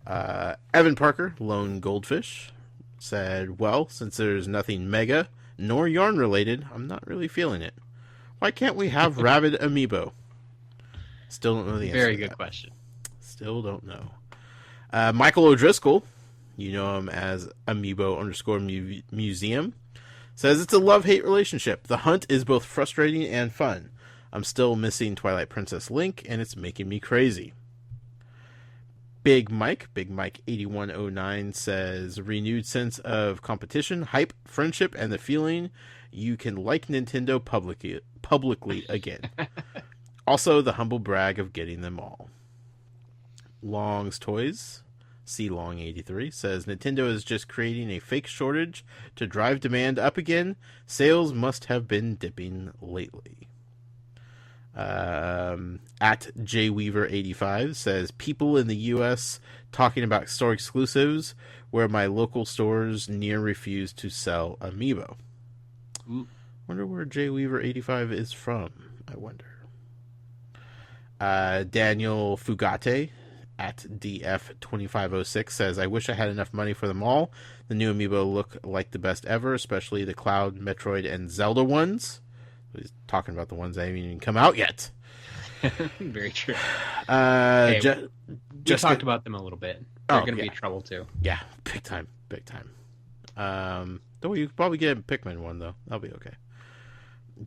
[SPEAKER 1] Evan Parker, Lone Goldfish, said, well, since there's nothing Mega nor Yarn related, I'm not really feeling it. Why can't we have Rabid Amiibo? Still don't know the answer.
[SPEAKER 2] Very good question.
[SPEAKER 1] Still don't know. Michael O'Driscoll, you know him as Amiibo_Museum, says it's a love-hate relationship. The hunt is both frustrating and fun. I'm still missing Twilight Princess Link, and it's making me crazy. Big Mike 8109 says, renewed sense of competition, hype, friendship, and the feeling you can like Nintendo publicly again. Also, the humble brag of getting them all. Long's Toys, CLong83, says, Nintendo is just creating a fake shortage to drive demand up again. Sales must have been dipping lately. At JWeaver85 says, people in the U.S. talking about store exclusives where my local stores near refuse to sell Amiibo. Wonder where Jay Weaver 85 is from. I wonder. Daniel Fugate at DF2506 says, I wish I had enough money for them all. The new amiibo look like the best ever, especially the Cloud, Metroid, and Zelda ones. He's talking about the ones that haven't even come out yet.
[SPEAKER 2] Very true.
[SPEAKER 1] We
[SPEAKER 2] talked about them a little bit. They're going to be trouble too.
[SPEAKER 1] Yeah, big time. Though you could probably get a Pikmin one, though. That'll be okay.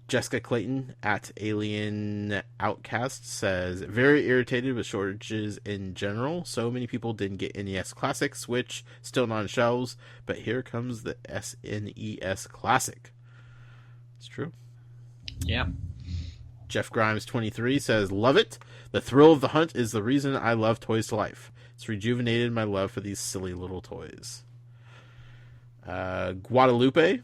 [SPEAKER 1] Jessica Clayton at Alien Outcast says, very irritated with shortages in general. So many people didn't get NES Classic, Switch, still not on shelves, but here comes the SNES Classic. It's true.
[SPEAKER 2] Yeah.
[SPEAKER 1] Jeff Grimes 23 says, love it. The thrill of the hunt is the reason I love Toys to Life. It's rejuvenated my love for these silly little toys. Guadalupe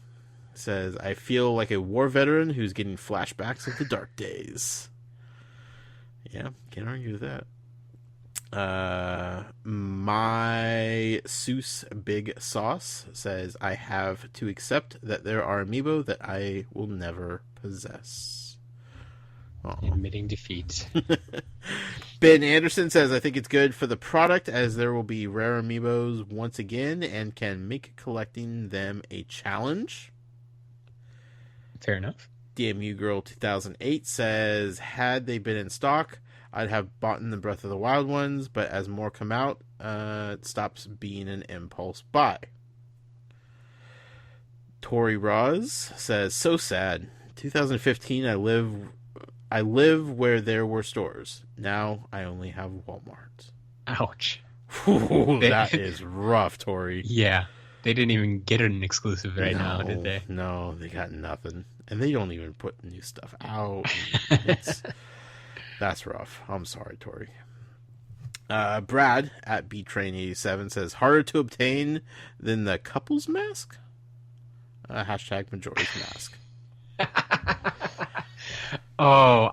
[SPEAKER 1] says, I feel like a war veteran who's getting flashbacks of the dark days. Yeah, can't argue with that. My Seuss Big Sauce says, I have to accept that there are amiibo that I will never possess. Aww.
[SPEAKER 2] Admitting defeat.
[SPEAKER 1] Ben Anderson says, I think it's good for the product as there will be rare amiibos once again and can make collecting them a challenge.
[SPEAKER 2] Fair enough.
[SPEAKER 1] DMU Girl 2008 says, had they been in stock, I'd have bought in the Breath of the Wild ones, but as more come out, it stops being an impulse buy. Tori Roz says, so sad. 2015, I live where there were stores. Now I only have Walmart.
[SPEAKER 2] Ouch.
[SPEAKER 1] Ooh, that is rough, Tori.
[SPEAKER 2] Yeah. They didn't even get an exclusive now, did they?
[SPEAKER 1] No, they got nothing. And they don't even put new stuff out. That's rough. I'm sorry, Tori. Brad at BTrain87 says, harder to obtain than the couple's mask? Hashtag Majora's Mask.
[SPEAKER 2] Oh,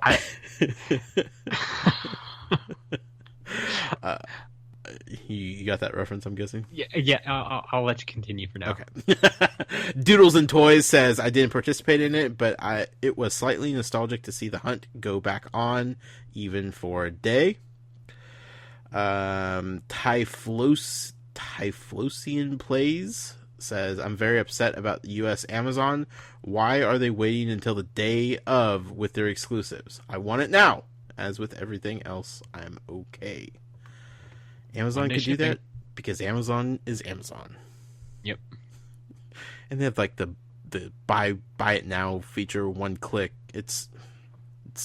[SPEAKER 1] you got that reference, I'm guessing?
[SPEAKER 2] Yeah. I'll let you continue for now.
[SPEAKER 1] Okay. Doodles and Toys says, I didn't participate in it, but it was slightly nostalgic to see the hunt go back on, even for a day. Typhlossian Plays says, I'm very upset about the U.S. Amazon. Why are they waiting until the day of with their exclusives? I want it now. As with everything else, I'm okay. Amazon could do that because Amazon is Amazon.
[SPEAKER 2] Yep.
[SPEAKER 1] And they have like the buy it now feature, one click. It's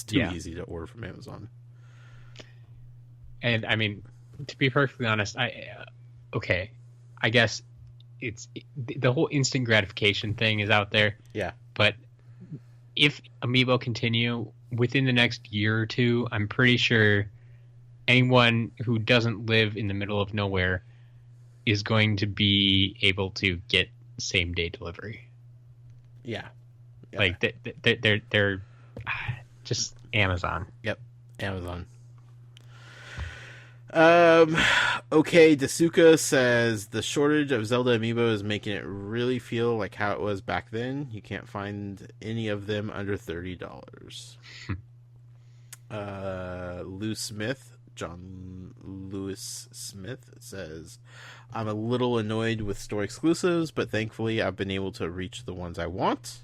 [SPEAKER 1] too easy to order from Amazon.
[SPEAKER 2] And I mean, to be perfectly honest, I guess it's the whole instant gratification thing is out there.
[SPEAKER 1] Yeah.
[SPEAKER 2] But if Amiibo continue within the next year or two, I'm pretty sure anyone who doesn't live in the middle of nowhere is going to be able to get same day delivery.
[SPEAKER 1] Yeah.
[SPEAKER 2] Like they're just Amazon.
[SPEAKER 1] Yep. Amazon. Okay, Dasuka says the shortage of Zelda amiibo is making it really feel like how it was back then. You can't find any of them under $30. John Lewis Smith says, I'm a little annoyed with store exclusives, but thankfully I've been able to reach the ones I want.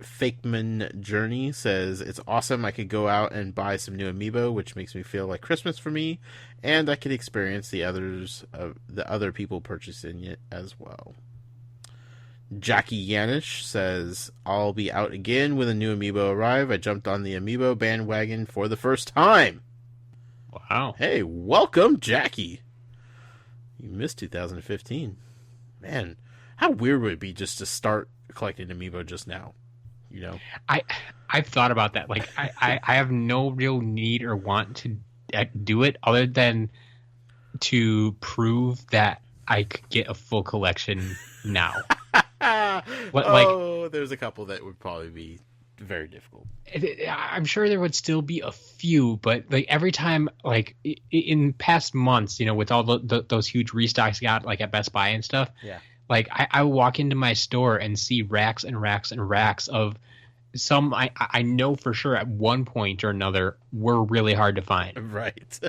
[SPEAKER 1] Fakeman Journey says, it's awesome. I could go out and buy some new amiibo, which makes me feel like Christmas for me, and I could experience the other people purchasing it as well. Jackie Yanish says, I'll be out again when the new amiibo arrive. I jumped on the amiibo bandwagon for the first time.
[SPEAKER 2] Wow.
[SPEAKER 1] Hey, welcome, Jackie. You missed 2015. Man, how weird would it be just to start collecting amiibo just now? You know,
[SPEAKER 2] I've thought about that. Like, I have no real need or want to do it other than to prove that I could get a full collection now.
[SPEAKER 1] There's a couple that would probably be very difficult.
[SPEAKER 2] I'm sure there would still be a few, but like every time, like in past months, with all those huge restocks got like at Best Buy and stuff.
[SPEAKER 1] Yeah.
[SPEAKER 2] Like, I walk into my store and see racks and racks and racks of some I know for sure at one point or another were really hard to find.
[SPEAKER 1] Right.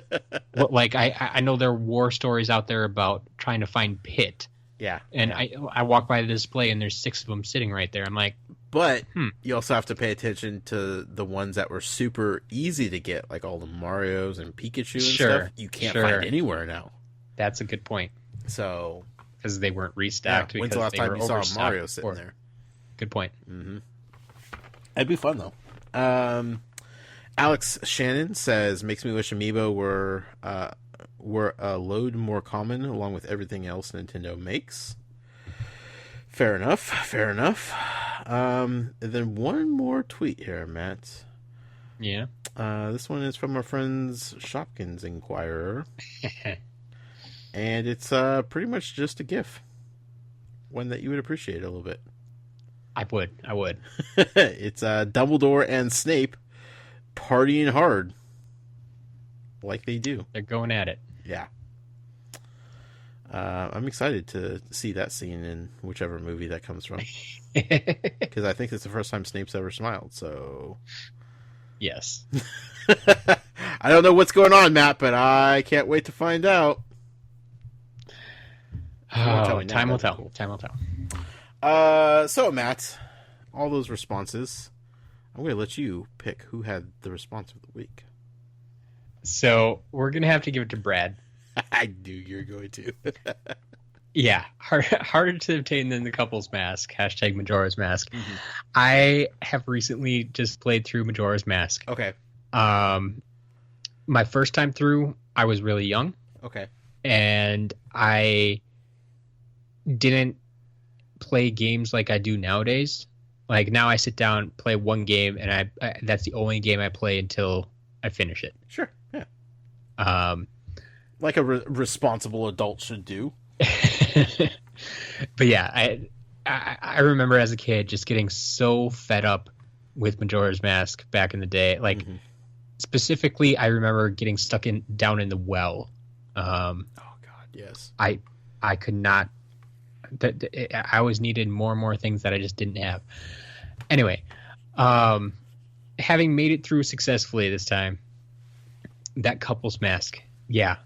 [SPEAKER 2] Like, I know there are war stories out there about trying to find Pit.
[SPEAKER 1] Yeah.
[SPEAKER 2] And I walk by the display and there's 6 of them sitting right there. I'm like,
[SPEAKER 1] but you also have to pay attention to the ones that were super easy to get, like all the Marios and Pikachu and stuff. You can't find anywhere now.
[SPEAKER 2] That's a good point.
[SPEAKER 1] So,
[SPEAKER 2] because they weren't restocked.
[SPEAKER 1] When's the last time you saw a Mario sitting there?
[SPEAKER 2] Good point.
[SPEAKER 1] Mm-hmm. That'd be fun though. Alex Shannon says, makes me wish Amiibo were a load more common along with everything else Nintendo makes. Fair enough. And then one more tweet here, Matt.
[SPEAKER 2] Yeah.
[SPEAKER 1] This one is from our friends Shopkins Inquirer. And it's pretty much just a GIF. One that you would appreciate a little bit.
[SPEAKER 2] I would.
[SPEAKER 1] It's Dumbledore and Snape partying hard. Like they do.
[SPEAKER 2] They're going at it.
[SPEAKER 1] Yeah. I'm excited to see that scene in whichever movie that comes from. Because I think it's the first time Snape's ever smiled, so...
[SPEAKER 2] Yes.
[SPEAKER 1] I don't know what's going on, Matt, but I can't wait to find out.
[SPEAKER 2] Time will tell.
[SPEAKER 1] So, Matt, all those responses, I'm going to let you pick who had the response of the week.
[SPEAKER 2] So, we're going to have to give it to Brad.
[SPEAKER 1] I knew you were going to.
[SPEAKER 2] Yeah, harder to obtain than the couple's mask. # Majora's Mask. Mm-hmm. I have recently just played through Majora's Mask.
[SPEAKER 1] Okay.
[SPEAKER 2] My first time through, I was really young.
[SPEAKER 1] Okay.
[SPEAKER 2] And I didn't play games like I do nowadays. Like, now I sit down, play one game, and I that's the only game I play until I finish it.
[SPEAKER 1] Sure, yeah. Like a responsible adult should do.
[SPEAKER 2] But yeah, I remember as a kid just getting so fed up with Majora's Mask back in the day. Like, specifically, I remember getting stuck down in the well.
[SPEAKER 1] Oh God, yes.
[SPEAKER 2] I could not. I always needed more and more things that I just didn't have. Anyway, having made it through successfully this time, that couple's mask, yeah,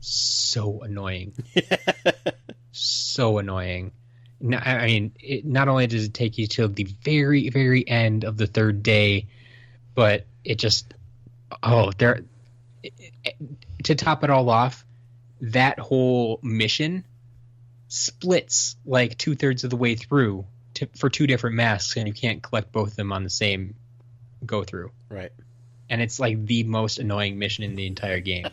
[SPEAKER 2] so annoying. So annoying. I mean, not only does it take you to the very, very end of the third day, but it just, to top it all off, that whole mission splits like 2/3 of the way through for 2 different masks, and you can't collect both of them on the same go through.
[SPEAKER 1] Right. And
[SPEAKER 2] it's like the most annoying mission in the entire game.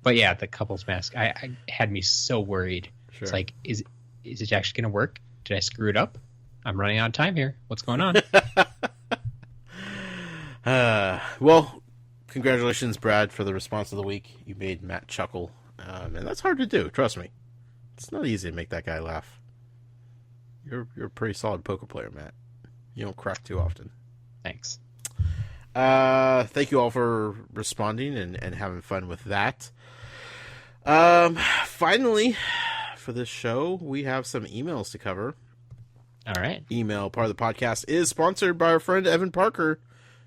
[SPEAKER 2] But yeah, the couple's mask, I had me so worried. Sure. It's like, is it actually going to work? Did I screw it up? I'm running out of time here. What's going on?
[SPEAKER 1] Well, congratulations, Brad, for the response of the week. You made Matt chuckle. And that's hard to do, trust me. It's not easy to make that guy laugh. You're a pretty solid poker player, Matt. You don't crack too often.
[SPEAKER 2] Thanks.
[SPEAKER 1] Thank you all for responding and having fun with that. Finally, for this show, we have some emails to cover.
[SPEAKER 2] All right.
[SPEAKER 1] Email part of the podcast is sponsored by our friend Evan Parker.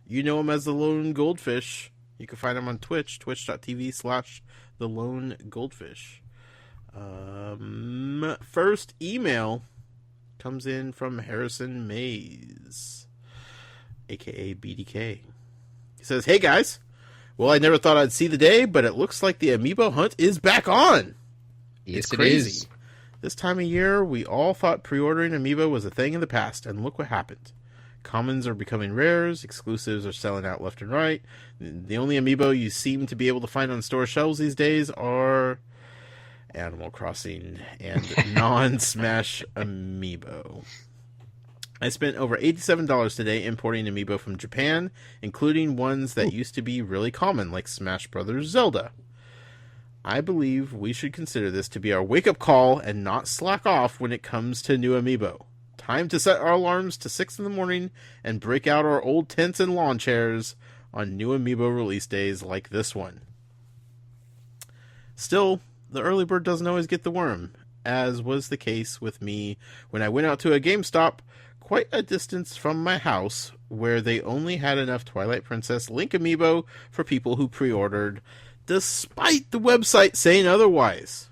[SPEAKER 1] You know him as the Lone Goldfish. You can find him on Twitch, twitch.tv/the Lone Goldfish. First email comes in from Harrison Mays, aka BDK. He says, "Hey guys, well, I never thought I'd see the day, but it looks like the amiibo hunt is back on.
[SPEAKER 2] Yes,
[SPEAKER 1] it's crazy. This time of year, we all thought pre-ordering amiibo was a thing in the past, and look what happened. Commons are becoming rares, exclusives are selling out left and right. The only amiibo you seem to be able to find on store shelves these days are Animal Crossing and non-Smash amiibo. I spent over $87 today importing amiibo from Japan, including ones that used to be really common, like Smash Bros. Zelda. I believe we should consider this to be our wake-up call and not slack off when it comes to new amiibo. Time to set our alarms to 6 in the morning and break out our old tents and lawn chairs on new amiibo release days like this one. Still, the early bird doesn't always get the worm, as was the case with me when I went out to a GameStop quite a distance from my house, where they only had enough Twilight Princess Link amiibo for people who pre-ordered, despite the website saying otherwise.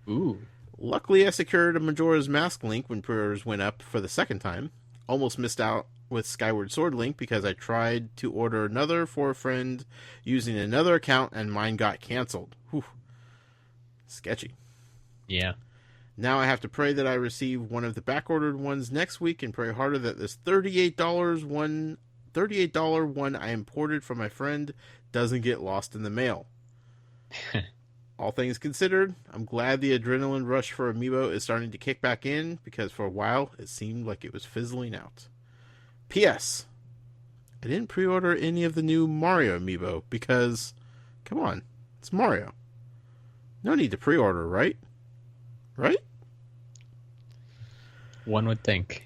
[SPEAKER 2] Ooh.
[SPEAKER 1] Luckily, I secured a Majora's Mask Link when pre-orders went up for the second time. Almost missed out with Skyward Sword Link because I tried to order another for a friend using another account and mine got canceled. Whew. Sketchy.
[SPEAKER 2] Yeah.
[SPEAKER 1] Now I have to pray that I receive one of the back-ordered ones next week and pray harder that this $38 one I imported from my friend doesn't get lost in the mail. All things considered, I'm glad the adrenaline rush for Amiibo is starting to kick back in, because for a while it seemed like it was fizzling out. P.S. I didn't pre-order any of the new Mario Amiibo because, come on, it's Mario. No need to pre-order, right? Right?
[SPEAKER 2] One would think.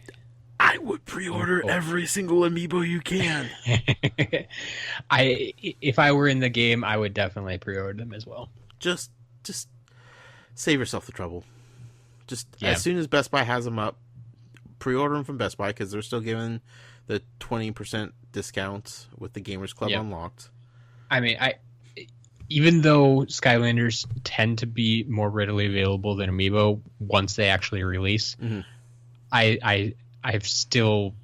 [SPEAKER 1] I would pre-order every single Amiibo you can.
[SPEAKER 2] If I were in the game, I would definitely pre-order them as well.
[SPEAKER 1] Just save yourself the trouble. As soon as Best Buy has them up, pre-order them from Best Buy, because they're still giving the 20% discount with the Gamers Club unlocked.
[SPEAKER 2] I mean, even though Skylanders tend to be more readily available than Amiibo once they actually release, I've still,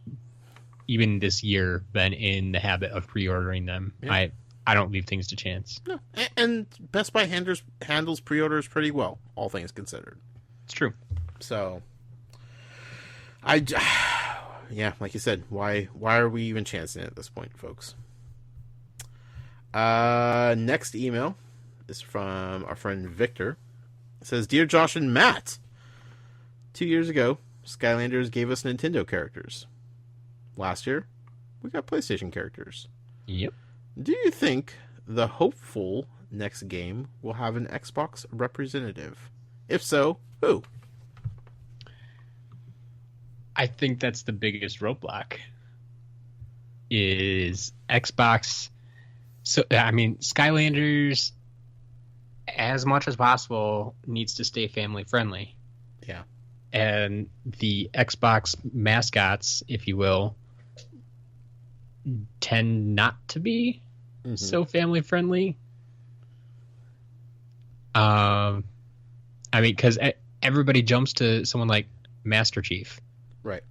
[SPEAKER 2] even this year, been in the habit of pre-ordering them. Yeah. I don't leave things to chance.
[SPEAKER 1] No, and Best Buy handles pre-orders pretty well, all things considered.
[SPEAKER 2] It's true.
[SPEAKER 1] So, like you said, why are we even chancing it at this point, folks? Next email is from our friend Victor. It says, Dear Josh and Matt, 2 years ago, Skylanders gave us Nintendo characters. Last year, we got PlayStation characters.
[SPEAKER 2] Yep.
[SPEAKER 1] Do you think the hopeful next game will have an Xbox representative? If so, who?
[SPEAKER 2] I think that's the biggest roadblock. Is Xbox. So, I mean, Skylanders, as much as possible, needs to stay family friendly.
[SPEAKER 1] Yeah.
[SPEAKER 2] And the Xbox mascots, if you will, tend not to be so family friendly. I mean, because everybody jumps to someone like Master Chief.
[SPEAKER 1] Right.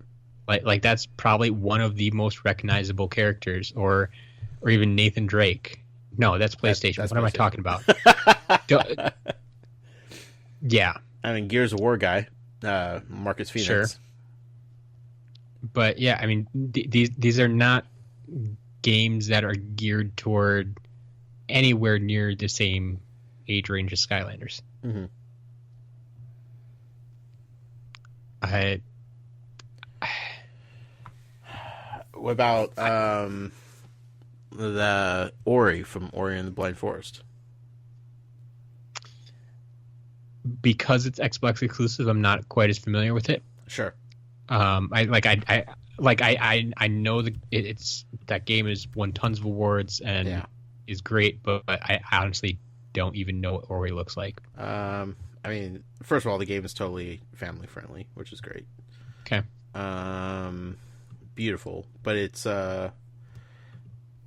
[SPEAKER 2] Like that's probably one of the most recognizable characters, or even Nathan Drake. No, that's PlayStation.
[SPEAKER 1] That's
[SPEAKER 2] what am I talking about? Yeah.
[SPEAKER 1] I mean, Gears of War guy, Marcus Phoenix.
[SPEAKER 2] Sure. But yeah, I mean, these are not games that are geared toward anywhere near the same age range as Skylanders.
[SPEAKER 1] Mm-hmm. What about the Ori from Ori and the Blind Forest?
[SPEAKER 2] Because it's Xbox exclusive, I'm not quite as familiar with it.
[SPEAKER 1] Sure.
[SPEAKER 2] I know it's that game has won tons of awards and is great, but I honestly don't even know what Ori looks like.
[SPEAKER 1] I mean, first of all, the game is totally family friendly, which is great.
[SPEAKER 2] Okay.
[SPEAKER 1] Beautiful, but it's here.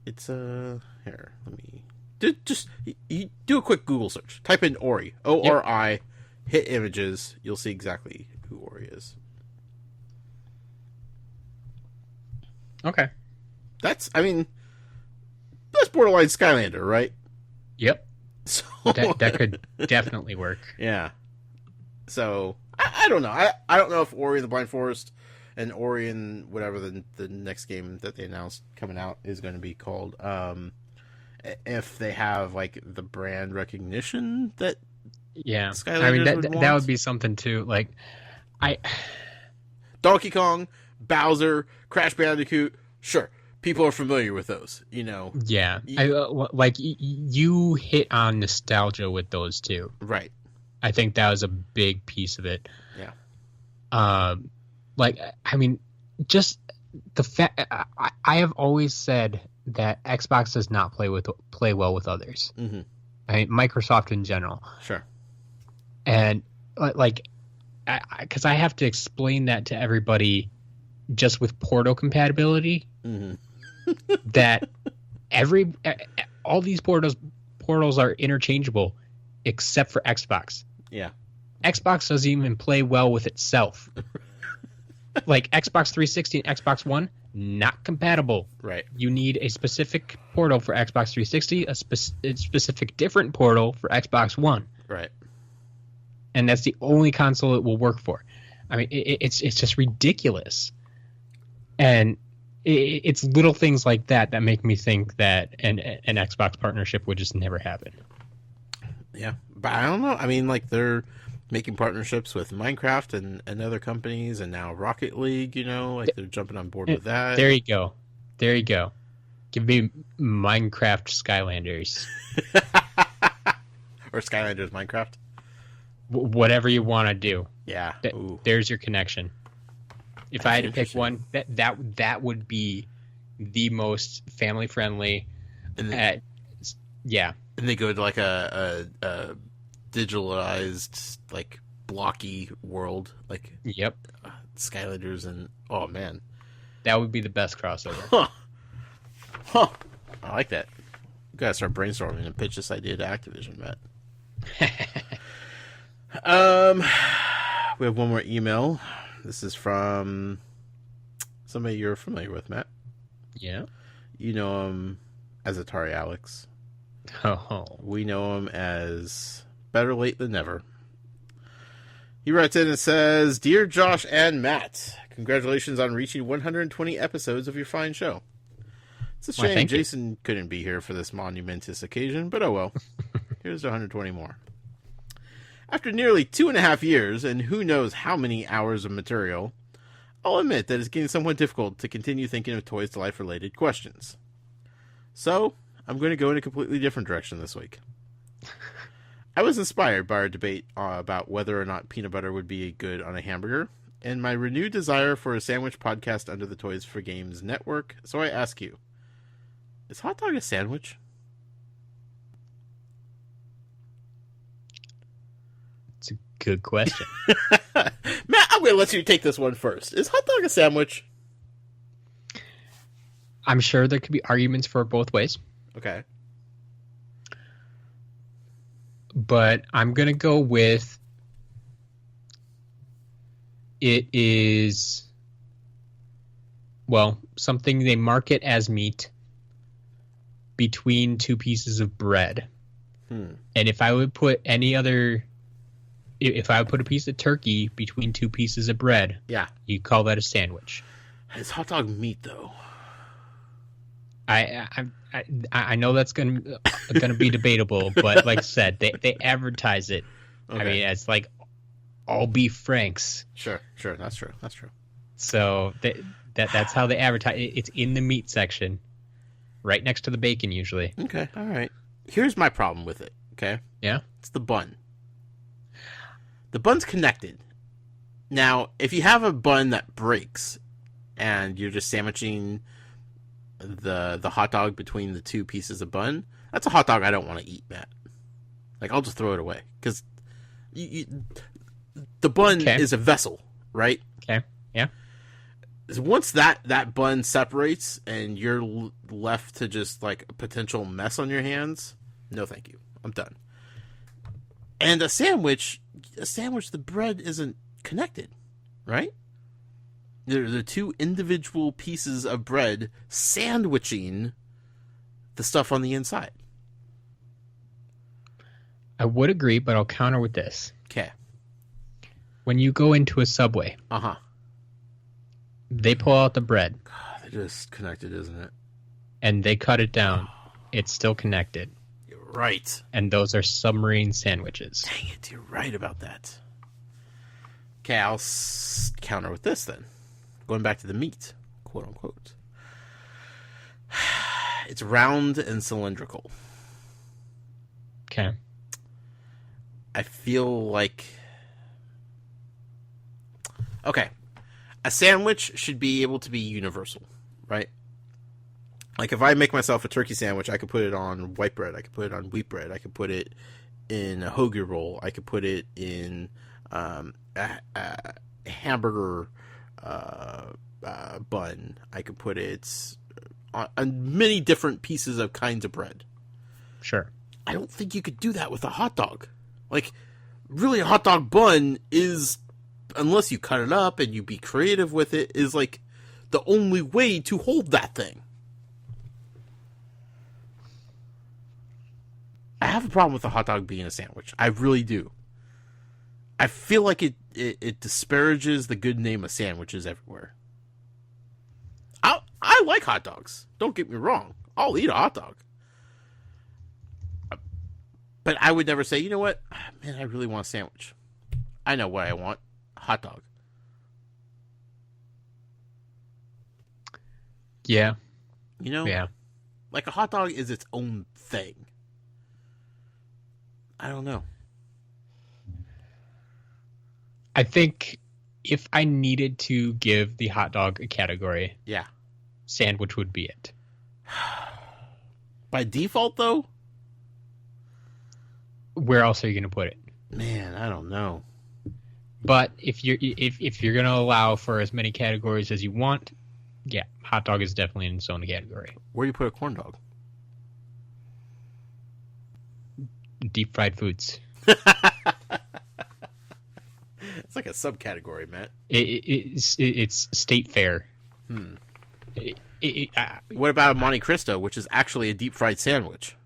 [SPEAKER 1] Let me just you do a quick Google search. Type in Ori, Ori, hit images. You'll see exactly who Ori is.
[SPEAKER 2] Okay.
[SPEAKER 1] That's borderline Skylander, right?
[SPEAKER 2] Yep.
[SPEAKER 1] So
[SPEAKER 2] that could definitely work.
[SPEAKER 1] Yeah. So I don't know. I don't know if Ori and the Blind Forest and Ori and whatever the next game that they announced coming out is going to be called. If they have like the brand recognition that Skylanders
[SPEAKER 2] I mean that would be something too. Like
[SPEAKER 1] Donkey Kong, Bowser, Crash Bandicoot, sure. People are familiar with those, you know.
[SPEAKER 2] Yeah. You hit on nostalgia with those two.
[SPEAKER 1] Right.
[SPEAKER 2] I think that was a big piece of it.
[SPEAKER 1] Yeah.
[SPEAKER 2] I mean, just the fact I have always said that Xbox does not play well with others.
[SPEAKER 1] Mm-hmm.
[SPEAKER 2] I mean, Microsoft in general.
[SPEAKER 1] Sure.
[SPEAKER 2] And like because I have to explain that to everybody just with Portal compatibility.
[SPEAKER 1] Mm-hmm.
[SPEAKER 2] That all these portals are interchangeable except for Xbox.
[SPEAKER 1] Yeah.
[SPEAKER 2] Xbox doesn't even play well with itself. Like Xbox 360 and Xbox One, not compatible.
[SPEAKER 1] Right.
[SPEAKER 2] You need a specific portal for Xbox 360, a specific different portal for Xbox One.
[SPEAKER 1] Right.
[SPEAKER 2] And that's the only console it will work for. I mean, it's just ridiculous. And it's little things like that make me think that an Xbox partnership would just never happen.
[SPEAKER 1] Yeah, but I don't know. I mean, like, they're making partnerships with Minecraft and other companies, and now Rocket League, you know, like they're jumping on board with that.
[SPEAKER 2] There you go. Give me Minecraft Skylanders.
[SPEAKER 1] Or Skylanders Minecraft.
[SPEAKER 2] Whatever you want to do.
[SPEAKER 1] Yeah.
[SPEAKER 2] There's your connection. If I had to pick one, that would be the most family friendly. Yeah.
[SPEAKER 1] And they go to like a digitalized, like, blocky world, like,
[SPEAKER 2] yep,
[SPEAKER 1] Skylanders, and oh man,
[SPEAKER 2] that would be the best crossover.
[SPEAKER 1] Huh. I like that. You gotta start brainstorming and pitch this idea to Activision, Matt. We have one more email. This is from somebody you're familiar with, Matt.
[SPEAKER 2] Yeah.
[SPEAKER 1] You know him as Atari Alex.
[SPEAKER 2] Oh.
[SPEAKER 1] We know him as Better Late Than Never. He writes in and says, Dear Josh and Matt, congratulations on reaching 120 episodes of your fine show. It's a shame Jason couldn't be here for this monumentous occasion, but oh well. Here's 120 more. After nearly 2.5 years, and who knows how many hours of material, I'll admit that it's getting somewhat difficult to continue thinking of Toys to Life related questions. So, I'm going to go in a completely different direction this week. I was inspired by our debate about whether or not peanut butter would be good on a hamburger, and my renewed desire for a sandwich podcast under the Toys for Games network, so I ask you, is hot dog a sandwich?
[SPEAKER 2] It's a good question.
[SPEAKER 1] Matt, I'm going to let you take this one first. Is hot dog a sandwich?
[SPEAKER 2] I'm sure there could be arguments for both ways.
[SPEAKER 1] Okay.
[SPEAKER 2] But I'm going to go with it is, well, something they market as meat between two pieces of bread. And if I would put if I would put a piece of turkey between two pieces of bread,
[SPEAKER 1] yeah,
[SPEAKER 2] you call that a sandwich.
[SPEAKER 1] Is hot dog meat, though?
[SPEAKER 2] I know that's gonna be debatable, but like I said, they advertise it. Okay. I mean, it's like all beef franks.
[SPEAKER 1] Sure, that's true.
[SPEAKER 2] So that's how they advertise it. It's in the meat section, right next to the bacon usually.
[SPEAKER 1] Okay, all right. Here's my problem with it. Okay.
[SPEAKER 2] Yeah.
[SPEAKER 1] It's the bun. The bun's connected. Now, if you have a bun that breaks, and you're just sandwiching the hot dog between the two pieces of bun, that's a hot dog I don't want to eat, Matt. Like, I'll just throw it away. Because the bun is a vessel, right?
[SPEAKER 2] Okay, yeah.
[SPEAKER 1] Once that bun separates and you're left to just, like, a potential mess on your hands, no thank you. I'm done. And a sandwich, the bread isn't connected, right? They're the two individual pieces of bread sandwiching the stuff on the inside.
[SPEAKER 2] I would agree, but I'll counter with this.
[SPEAKER 1] Okay.
[SPEAKER 2] When you go into a Subway, they pull out the bread.
[SPEAKER 1] God, they're just connected, isn't it?
[SPEAKER 2] And they cut it down. It's still connected.
[SPEAKER 1] You're right.
[SPEAKER 2] And those are submarine sandwiches.
[SPEAKER 1] Dang it, you're right about that. Okay, I'll counter with this then. Going back to the meat, quote unquote. It's round and cylindrical.
[SPEAKER 2] Okay.
[SPEAKER 1] I feel like... Okay. A sandwich should be able to be universal, right? Like, if I make myself a turkey sandwich, I could put it on white bread, I could put it on wheat bread, I could put it in a hoagie roll. I could put it in a hamburger bun. I could put it on many different pieces of kinds of bread.
[SPEAKER 2] Sure.
[SPEAKER 1] I don't think you could do that with a hot dog. Like, really, a hot dog bun is, unless you cut it up and you be creative with it, is like the only way to hold that thing. I have a problem with a hot dog being a sandwich. I really do. I feel like it disparages the good name of sandwiches everywhere. I like hot dogs. Don't get me wrong. I'll eat a hot dog. But I would never say, you know what? Man, I really want a sandwich. I know what I want. A hot dog.
[SPEAKER 2] Yeah.
[SPEAKER 1] You know?
[SPEAKER 2] Yeah.
[SPEAKER 1] Like, a hot dog is its own thing. I don't know.
[SPEAKER 2] I think if I needed to give the hot dog a category,
[SPEAKER 1] yeah,
[SPEAKER 2] sandwich would be it.
[SPEAKER 1] By default, though?
[SPEAKER 2] Where else are you going to put it?
[SPEAKER 1] Man, I don't know.
[SPEAKER 2] But if you're going to allow for as many categories as you want, yeah, hot dog is definitely in its own category.
[SPEAKER 1] Where do you put a corn dog?
[SPEAKER 2] Deep fried foods.
[SPEAKER 1] It's like a subcategory, Matt.
[SPEAKER 2] It's state fair.
[SPEAKER 1] What about a Monte Cristo, which is actually a deep fried sandwich?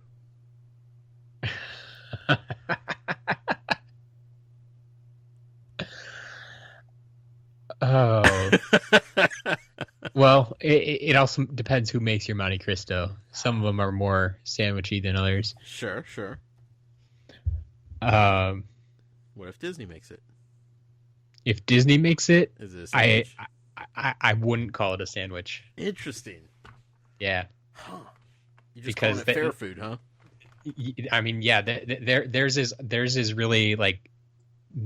[SPEAKER 2] Oh. Well, it also depends who makes your Monte Cristo. Some of them are more sandwichy than others.
[SPEAKER 1] Sure. What if Disney makes it?
[SPEAKER 2] If Disney makes it,
[SPEAKER 1] is it a sandwich?
[SPEAKER 2] I wouldn't call it a sandwich.
[SPEAKER 1] Interesting.
[SPEAKER 2] Yeah.
[SPEAKER 1] Huh. You just calling it fair food, huh?
[SPEAKER 2] I mean, yeah. Theirs is really like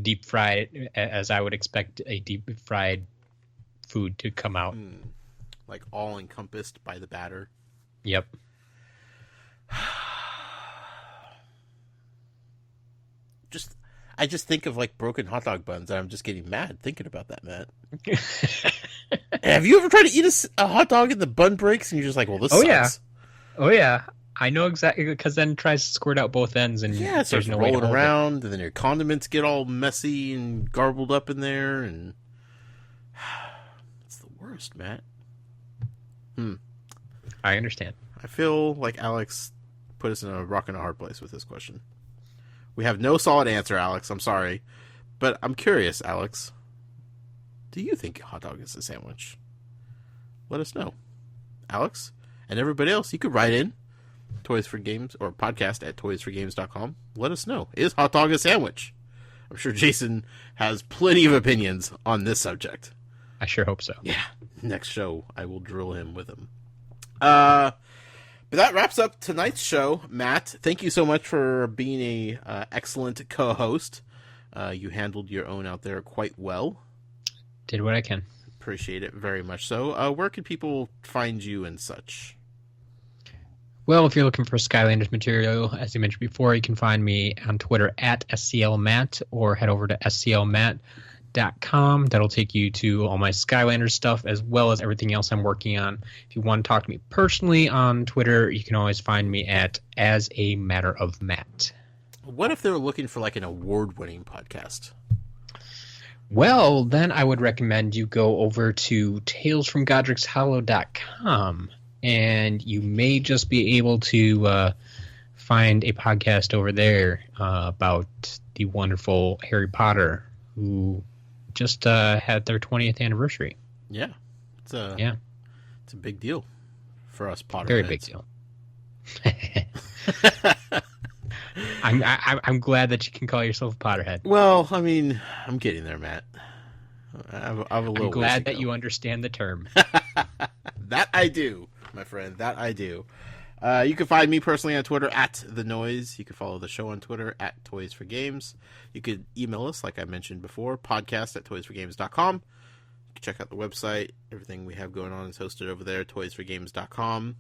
[SPEAKER 2] deep fried, as I would expect a deep fried food to come out.
[SPEAKER 1] Like all encompassed by the batter.
[SPEAKER 2] Yep.
[SPEAKER 1] I just think of like broken hot dog buns, and I'm just getting mad thinking about that, Matt. Have you ever tried to eat a hot dog and the bun breaks, and you're just like, well, this sucks.
[SPEAKER 2] Oh yeah, I know exactly, because then it tries to squirt out both ends, and
[SPEAKER 1] it starts rolling around, and then your condiments get all messy and garbled up in there, and it's the worst, Matt.
[SPEAKER 2] I understand.
[SPEAKER 1] I feel like Alex put us in a rock and a hard place with this question. We have no solid answer, Alex. I'm sorry. But I'm curious, Alex. Do you think a hot dog is a sandwich? Let us know. Alex, and everybody else, you could write in Toys for Games or podcast at toysforgames.com. Let us know. Is hot dog a sandwich? I'm sure Jason has plenty of opinions on this subject.
[SPEAKER 2] I sure hope so.
[SPEAKER 1] Yeah. Next show, I will drill him with him. But that wraps up tonight's show. Matt, thank you so much for being a excellent co-host. You handled your own out there quite well.
[SPEAKER 2] Did what I can.
[SPEAKER 1] Appreciate it very much so. Where can people find you and such?
[SPEAKER 2] Well, if you're looking for Skylanders material, as you mentioned before, you can find me on Twitter at SCLMatt, or head over to sclmatt.com. That'll take you to all my Skylanders stuff, as well as everything else I'm working on. If you want to talk to me personally on Twitter, you can always find me at As a Matter of Matt.
[SPEAKER 1] What if they were looking for like an award-winning podcast?
[SPEAKER 2] Well, then I would recommend you go over to talesfromgodric's.hollow.com, and you may just be able to find a podcast over there about the wonderful Harry Potter, who just had their 20th anniversary.
[SPEAKER 1] Yeah. It's a big deal for us Potterheads.
[SPEAKER 2] Very big deal. I'm glad that you can call yourself a Potterhead.
[SPEAKER 1] Well, I mean, I'm getting there, Matt. I'm
[SPEAKER 2] glad that you understand the term.
[SPEAKER 1] That I do, my friend. That I do. You can find me personally on Twitter at The Noise. You can follow the show on Twitter at Toys for Games. You could email us, like I mentioned before, podcast at toysforgames.com. You can check out the website. Everything we have going on is hosted over there, toysforgames.com.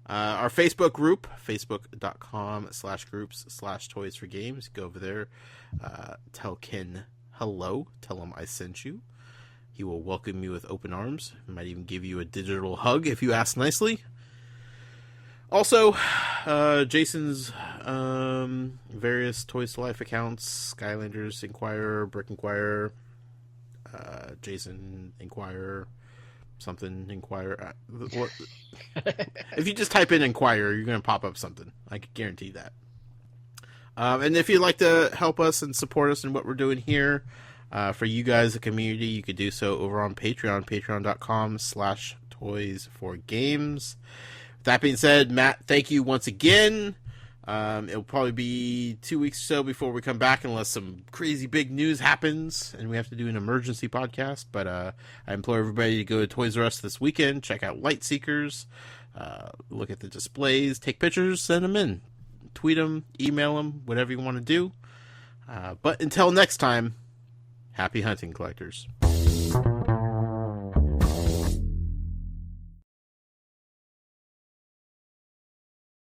[SPEAKER 1] Our Facebook group, facebook.com/groups/toys4games. Go over there. Tell Ken hello. Tell him I sent you. He will welcome you with open arms. He might even give you a digital hug if you ask nicely. Also, Jason's various Toys to Life accounts, Skylanders Inquirer, Brick Inquirer, Jason Inquirer, something Inquirer. If you just type in Inquirer, you're going to pop up something. I can guarantee that. And if you'd like to help us and support us in what we're doing here, for you guys, the community, you could do so over on Patreon, patreon.com/toys4games. That being said, Matt, thank you once again. It'll probably be 2 weeks or so before we come back unless some crazy big news happens and we have to do an emergency podcast. But I implore everybody to go to Toys R Us this weekend, check out Lightseekers, look at the displays, take pictures, send them in, tweet them, email them, whatever you want to do. But until next time, happy hunting, collectors.